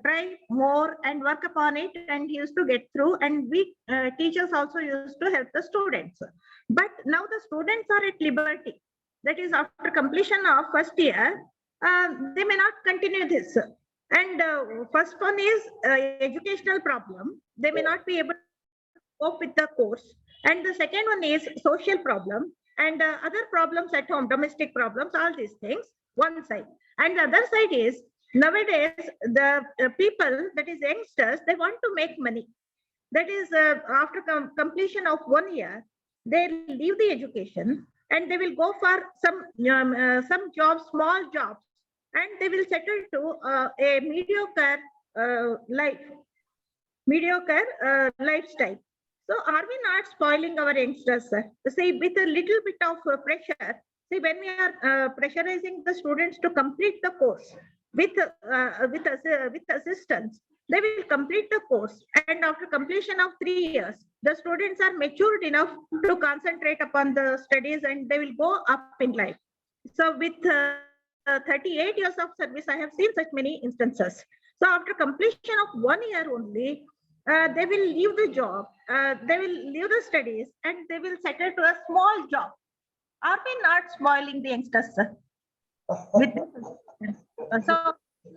try more and work upon it, and he used to get through, and we teachers also used to help the students. But now the students are at liberty. That is, after completion of first year, they may not continue this. And first one is educational problem. They may not be able to cope with the course. And the second one is social problem and other problems at home, domestic problems, all these things, one side. And the other side is, nowadays, the people, that is youngsters, they want to make money. That is, after completion of 1 year, they leave the education and they will go for some jobs, small jobs, and they will settle to a mediocre lifestyle. So are we not spoiling our youngsters, sir? See, with a little bit of pressure, see, when we are pressurizing the students to complete the course with assistance, they will complete the course. And after completion of 3 years, the students are matured enough to concentrate upon the studies and they will go up in life. So with 38 years of service, I have seen such many instances. So after completion of 1 year only, they will leave the job, they will leave the studies, and they will settle to a small job. Are we not spoiling the youngsters, sir? So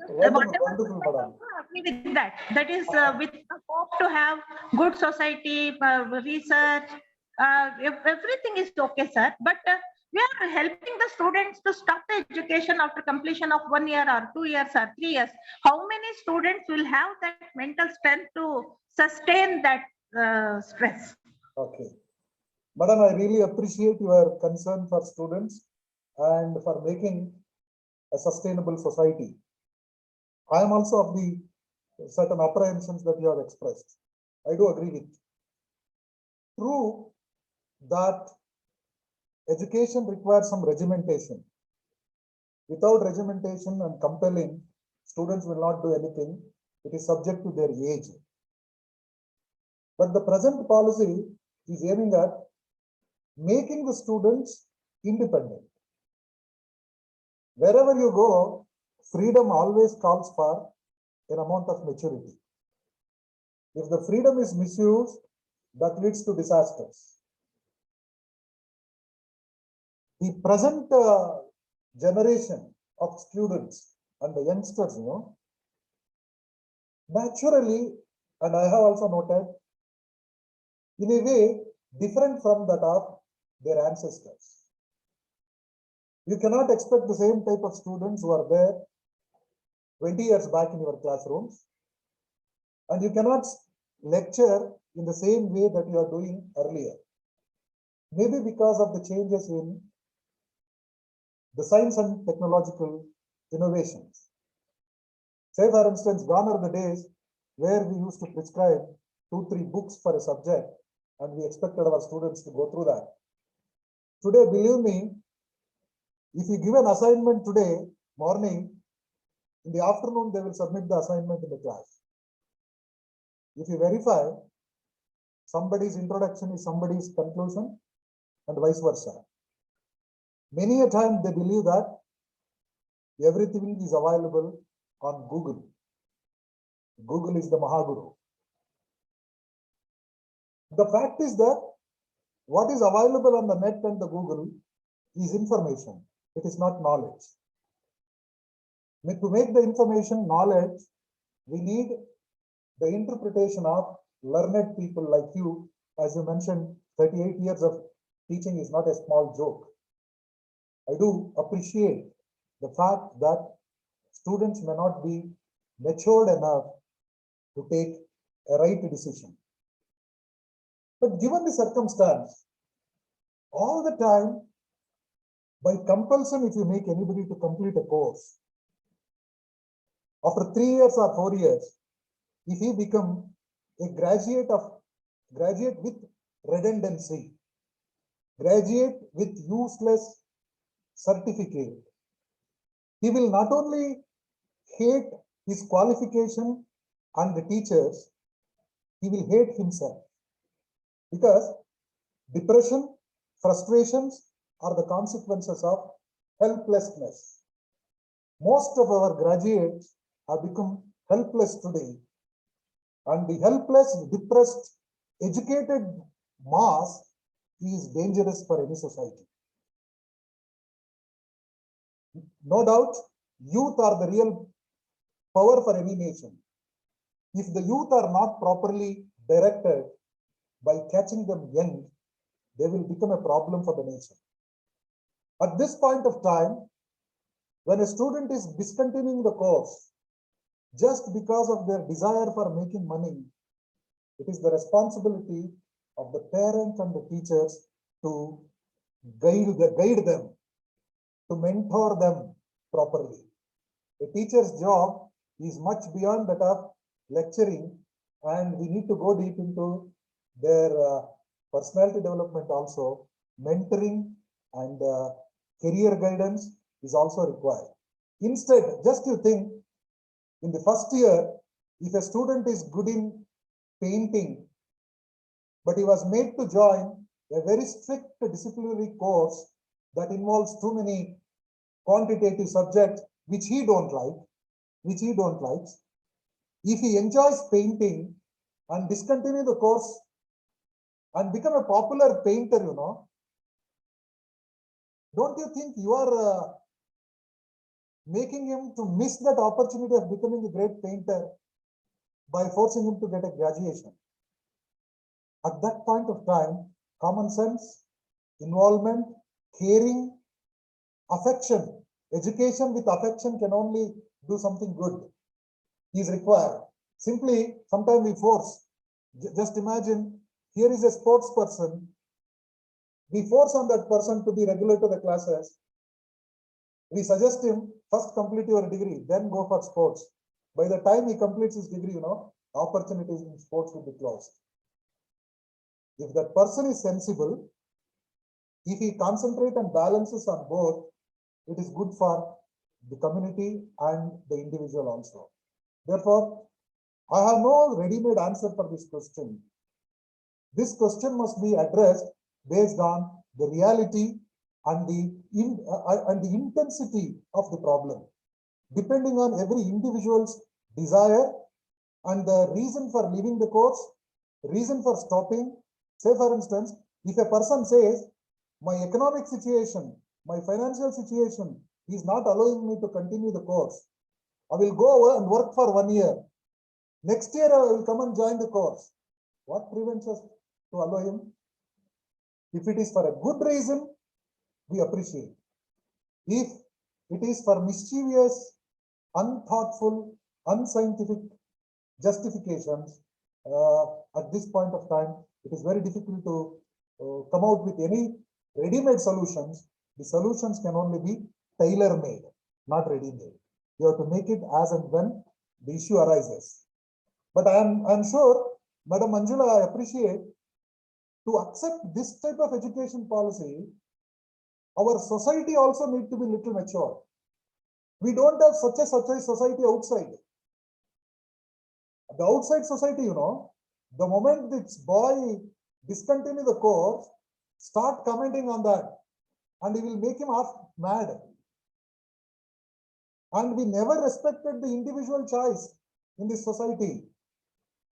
Wonderful, madam. with that, that is with the hope to have good society, research, everything is okay, sir. But we are helping the students to stop the education after completion of 1 year or 2 years or 3 years. How many students will have that mental strength to sustain that stress? Okay. Madam, I really appreciate your concern for students and for making a sustainable society. I am also of the certain apprehensions that you have expressed. I do agree with. True that education requires some regimentation. Without regimentation and compelling, students will not do anything. It is subject to their age. But the present policy is aiming at making the students independent. Wherever you go, freedom always calls for an amount of maturity. If the freedom is misused, that leads to disasters. The present generation of students and the youngsters, naturally, and I have also noted, in a way, different from that of their ancestors. You cannot expect the same type of students who are there 20 years back in your classrooms, and you cannot lecture in the same way that you are doing earlier. Maybe because of the changes in the science and technological innovations. Say, for instance, gone are the days where we used to prescribe 2-3 books for a subject and we expected our students to go through that. Today, believe me, if you give an assignment today morning, in the afternoon, they will submit the assignment in the class. If you verify, somebody's introduction is somebody's conclusion and vice versa. Many a time they believe that everything is available on Google. Google is the Mahaguru. The fact is that what is available on the net and the Google is information. It is not knowledge. To make the information knowledge, we need the interpretation of learned people like you. As you mentioned, 38 years of teaching is not a small joke. I do appreciate the fact that students may not be matured enough to take a right decision. But given the circumstance, all the time, by compulsion, if you make anybody to complete a course, after 3 years or 4 years, if he become a graduate with redundancy, graduate with useless certificate, he will not only hate his qualification and the teachers, he will hate himself. Because depression, frustrations are the consequences of helplessness. Most of our graduates have become helpless today, and the helpless, depressed, educated mass is dangerous for any society. No doubt, youth are the real power for any nation. If the youth are not properly directed by catching them young, they will become a problem for the nation. At this point of time, when a student is discontinuing the course just because of their desire for making money, it is the responsibility of the parents and the teachers to guide them, to mentor them properly. A teacher's job is much beyond that of lecturing, and we need to go deep into their personality development also. Mentoring and career guidance is also required. Instead, just you think, in the first year, if a student is good in painting, but he was made to join a very strict disciplinary course that involves too many quantitative subjects, which he don't like, if he enjoys painting and discontinue the course and become a popular painter, don't you think you are making him to miss that opportunity of becoming a great painter by forcing him to get a graduation? At that point of time, common sense, involvement, caring, affection, education with affection can only do something good is required. Simply, sometimes we force. Just imagine, here is a sports person. We force on that person to be regular to the classes. We suggest him, first complete your degree, then go for sports. By the time he completes his degree, opportunities in sports will be closed. If that person is sensible, If he concentrates and balances on both, it is good for the community and the individual also. Therefore, I have no ready-made answer for this question. This question must be addressed based on the reality and the intensity of the problem, depending on every individual's desire and the reason for leaving the course, reason for stopping. Say for instance, if a person says, my economic situation, my financial situation is not allowing me to continue the course, I will go and work for 1 year. Next year I will come and join the course. What prevents us to allow him? If it is for a good reason, we appreciate. If it is for mischievous, unthoughtful, unscientific justifications, at this point of time, it is very difficult to come out with any ready-made solutions. The solutions can only be tailor-made, not ready-made. You have to make it as and when the issue arises. But I'm sure, Madam Manjula, I appreciate to accept this type of education policy. Our society also needs to be little mature. We don't have such a society outside. The outside society, you know, the moment this boy discontinue the course, start commenting on that, and it will make him half mad. And we never respected the individual choice in this society.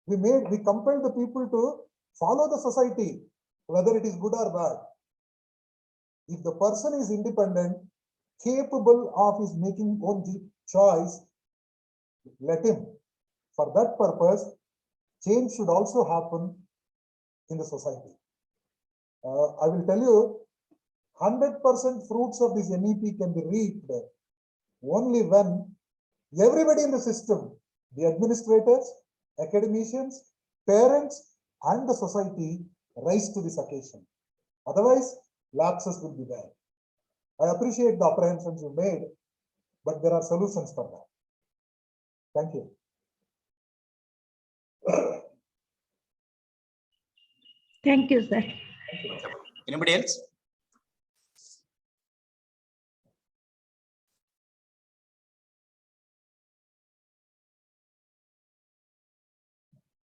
We compelled the people to follow the society, whether it is good or bad. If the person is independent, capable of his making own choice, let him. For that purpose, change should also happen in the society. I will tell you, 100% fruits of this NEP can be reaped only when everybody in the system, the administrators, academicians, parents, and the society rise to this occasion. Otherwise, lapses will be there. I appreciate the apprehensions you made, but there are solutions for that. Thank you. Thank you, sir. Anybody else?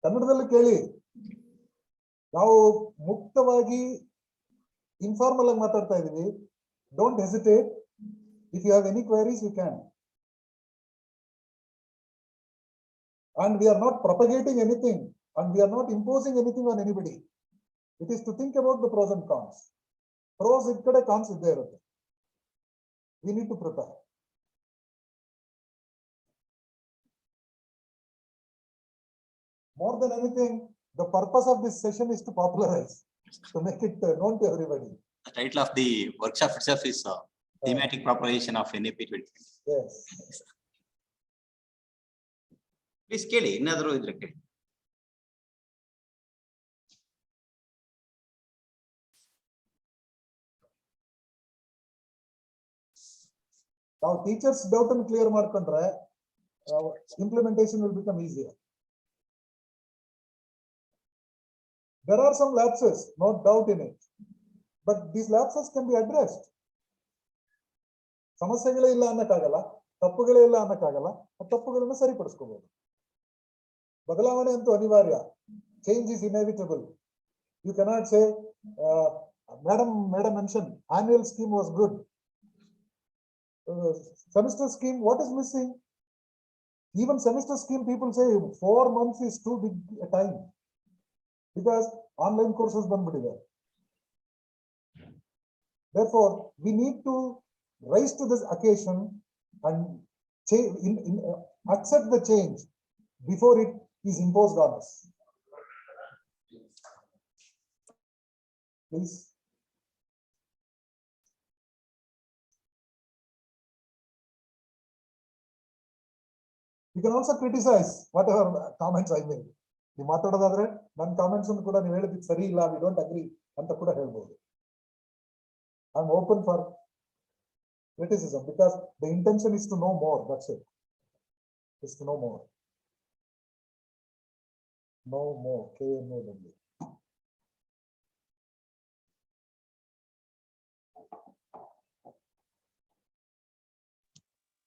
ಕನ್ನಡದಲ್ಲಿ ಕೇಳಿ, ನಾವು ಮುಕ್ತವಾಗಿ informal ಆಗಿ ಮಾತಾಡ್ತಾ ಇದೀವಿ. Don't hesitate. If you have any queries, you can. And we are not propagating anything, and we are not imposing anything on anybody. It is to think about the pros and cons. Pros ikkade, cons idde irutte. We need to prepare. More than anything, the purpose of this session is to popularize, to make it known to everybody. The title of the workshop itself is thematic propagation of NEP 2020. Yes. Please ಕೇಳಿ, ಇನ್ನಾದರೂ ಇದ್ರೆ ಕೇಳಿ. Now teachers doubt and clear ಮಾಡ್ಕೊಂಡ್ರೆ implementation will become easier. There are some lapses, no doubt in it, but these lapses can be addressed. ಸಮಸ್ಯೆಗಳೇ ಇಲ್ಲ ಅನ್ನಕ್ಕಾಗಲ್ಲ, ತಪ್ಪುಗಳೇ ಇಲ್ಲ ಅನ್ನಕ್ಕಾಗಲ್ಲ, ಆ ತಪ್ಪುಗಳನ್ನು ಸರಿಪಡಿಸ್ಕೋಬಹುದು. ಬದಲಾವಣೆ ಅಂತೂ ಅನಿವಾರ್ಯ. Change is inevitable. You cannot say, Madam mentioned annual scheme was good. Semester scheme, what is missing? Even semester scheme, people say 4 months is too big a time because online courses ಬಂದ್ಬಿಟ್ಟಿದೆ. Therefore, we need to rise to this occasion and accept the change before it is imposed on us. Please. You can also criticize whatever comments I made. ನೀವು ಮಾತಾಡೋದಾದ್ರೆ ನನ್ನ comments ಕೂಡ ನೀವು ಹೇಳಿದ್ದು ಸರಿ ಇಲ್ಲ, we don't agree ಅಂತ ಕೂಡ ಹೇಳ್ಬೋದು. I'm open for criticism because the intention is to know more. That's it. Is to know more. Know more. KNOW.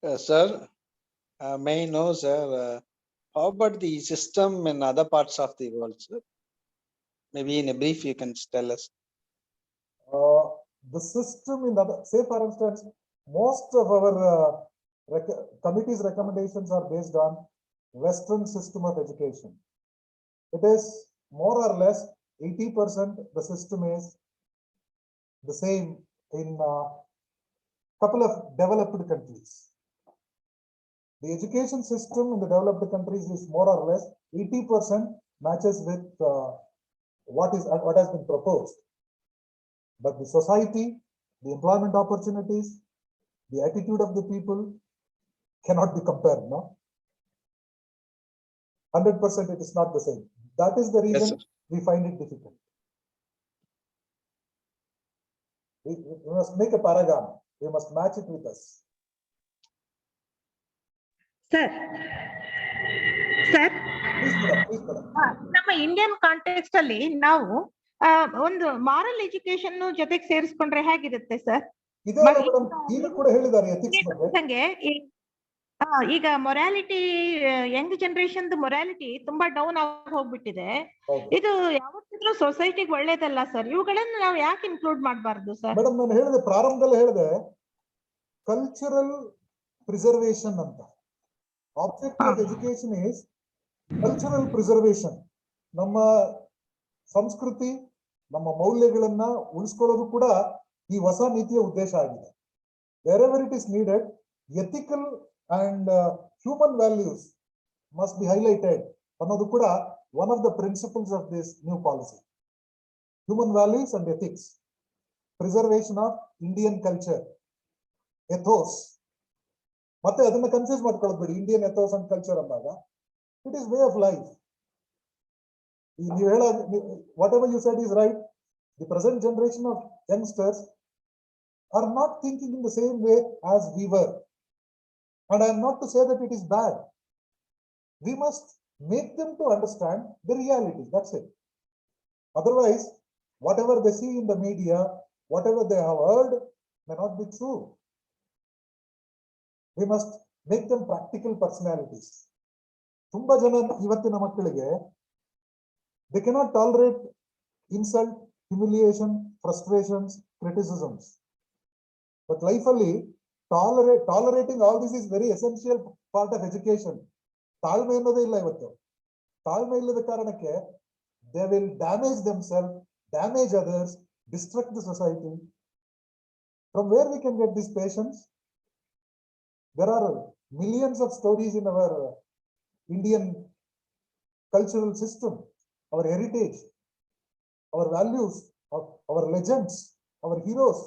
Sir, may I know, sir, how about the system in other parts of the world, sir? Maybe in a brief, you can tell us. The system in the, say for instance, most of our committee's recommendations are based on Western system of education. It is more or less 80% the system is the same in a couple of developed countries. The education system in the developed countries is more or less 80% matches with what has been proposed. But the society, the employment opportunities, the attitude of the people cannot be compared, no? 100% it is not the same. That is the reason we find it difficult. We must make a paragon. We must match it with us. Sir. Sir. Please, ನಮ್ಮ Indian context ಅಲ್ಲಿ ನಾವು ಒಂದು moral education ಜೊತೆಗೆ ಸೇರಿಸ್ಕೊಂಡ್ರೆ ಹೇಗಿರುತ್ತೆ sir? ಈಗ ಕೂಡ ಹೇಳಿದ್ದಾರೆ ethics ಬಗ್ಗೆ. ಈಗ ಮೊರಾಲಿಟಿ ಯಂಗ್ ಜನರೇಷನ್ ಮೊರಾಲಿಟಿ ತುಂಬಾ ಡೌನ್ ಆಗಿ ಹೋಗ್ಬಿಟ್ಟಿದೆ. ಇದು ಯಾವತ್ತಿದ್ರೂ ಸೊಸೈಟಿಗೆ ಒಳ್ಳೇದಲ್ಲ ಸರ್. ಇವುಗಳನ್ನ ನಾವು ಯಾಕೆ ಇನ್ಕ್ಲೂಡ್ ಮಾಡಬಾರ್ದು ಸರ್? ಮೇಡಮ್, ನಾನು ಹೇಳಿದೆ ಪ್ರಾರಂಭದಲ್ಲಿ ಹೇಳಿದೆ ಕಲ್ಚರಲ್ ಪ್ರಿಸರ್ವೇಷನ್ ಅಂತ. Object of education is cultural preservation. ನಮ್ಮ ಸಂಸ್ಕೃತಿ, ನಮ್ಮ ಮೌಲ್ಯಗಳನ್ನ ಉಳಿಸ್ಕೊಳ್ಳೋದು ಕೂಡ ಈ ಹೊಸ ನೀತಿಯ ಉದ್ದೇಶ ಆಗಿದೆ. Wherever it is needed, ethical and human values must be highlighted. Another kuda one of the principles of this new policy. Human values and ethics, preservation of Indian culture, ethos. Matte adanna confuse madkolbedi. Indian ethos and culture annaga it is way of life. Whatever you said is right. The present generation of youngsters are not thinking in the same way as we were. And I am not to say that it is bad. We must make them to understand the reality. That's it. Otherwise, whatever they see in the media, whatever they have heard, may not be true. We must make them practical personalities. Tumba jana ivattina makkalige they cannot tolerate insult, humiliation, frustrations, criticisms. But life only tolerating all this is very essential part of education. ತಾಳ್ಮೆ ಅನ್ನೋದೇ ಇಲ್ಲ ಇವತ್ತು. ತಾಳ್ಮೆ ಇಲ್ಲದ ಕಾರಣಕ್ಕೆ they will damage themselves, damage others, destruct the society. From where we can get this patience? There are millions of stories in our Indian cultural system, our heritage, our values, our legends, our heroes.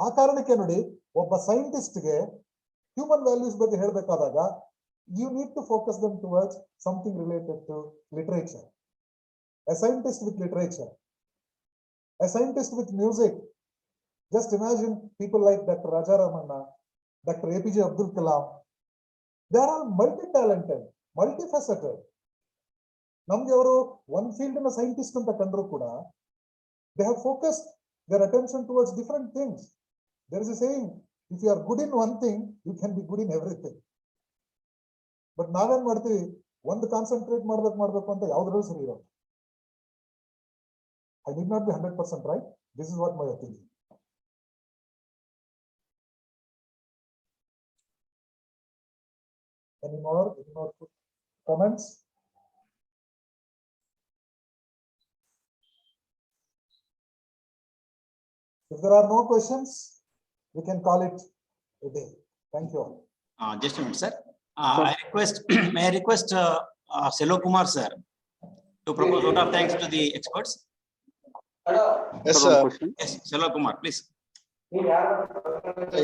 ಆ ಕಾರಣಕ್ಕೆ ನೋಡಿ, ಒಬ್ಬ ಸೈಂಟಿಸ್ಟ್ಗೆ human values ಬಗ್ಗೆ ಹೇಳಬೇಕಾದಾಗ you need to focus them towards something related to literature. A scientist with literature, a scientist with music. Just imagine people like Dr. Raja Ramanna, Dr. APJ Abdul Kalam. They are all multi-talented, multifaceted. ನಮ್ಗೆ ಅವರು one field in a scientist ಅಂತ ಕಂಡ್ರು ಕೂಡ they have focused their attention towards different things. There is a saying, if you are good in one thing, you can be good in everything. But ನಾವೇನ್ ಮಾಡ್ತೀವಿ, ಒಂದು concentrate ಮಾಡ್ಬೇಕು ಅಂತ ಯಾವ್ದ್ರಲ್ಲೂ ಸರಿ ಇರೋದು. I need not be 100% right. This is what my opinion. Any more comments? If there are no questions, we can call it a day. Thank you all. Just a minute, sir. May I request Selo Kumar sir to propose vote of thanks to the experts? Yes, sir. Yes, Selo Kumar, please.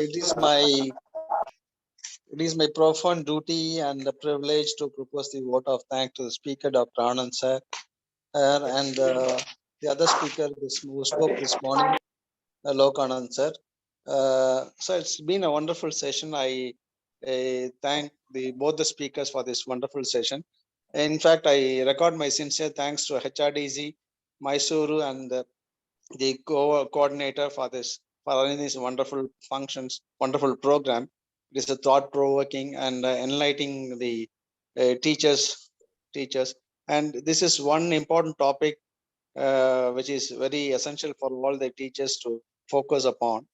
It is my profound duty and the privilege to propose the vote of thanks to the speaker, Dr. Anand sir, and the other speaker who spoke this morning, Anand sir. So it's been a wonderful session. I thank both the speakers for this wonderful session. In fact, I record my sincere thanks to HRDC, Mysore, and the coordinator for running this wonderful functions, wonderful program. It is a thought-provoking and enlightening the teachers. And this is one important topic which is very essential for all the teachers to focus upon.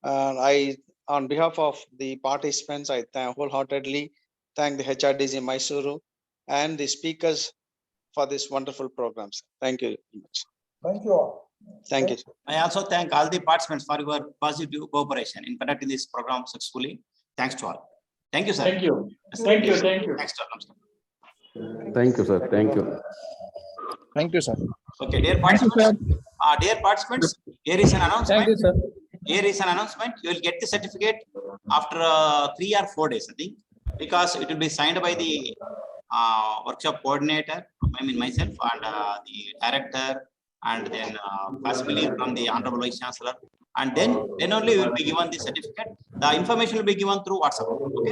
And on behalf of the participants, I wholeheartedly thank the HRDC Mysore and the speakers for this wonderful programs. Thank you very much. Thank you all. Thank you. I also thank all the participants for your positive cooperation in conducting this program successfully. Thanks to all. Thank you, sir. Thank you. Thank you. Thank you. Thanks to all. Thank you, sir. Thank you. Thank you, sir. Okay, dear participants, here is an announcement. Thank you, sir. Here is an announcement. You will get the certificate after 3 or 4 days, I think, because it will be signed by the workshop coordinator, I mean myself, and the director, and then possibly from the Honorable Vice Chancellor. And then only you will be given the certificate. The information will be given through WhatsApp. Okay,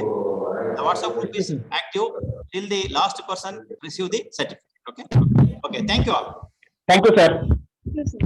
the WhatsApp group is active till the last person receive the certificate. Okay. Okay. Thank you all. Thank you, sir. Yes, sir.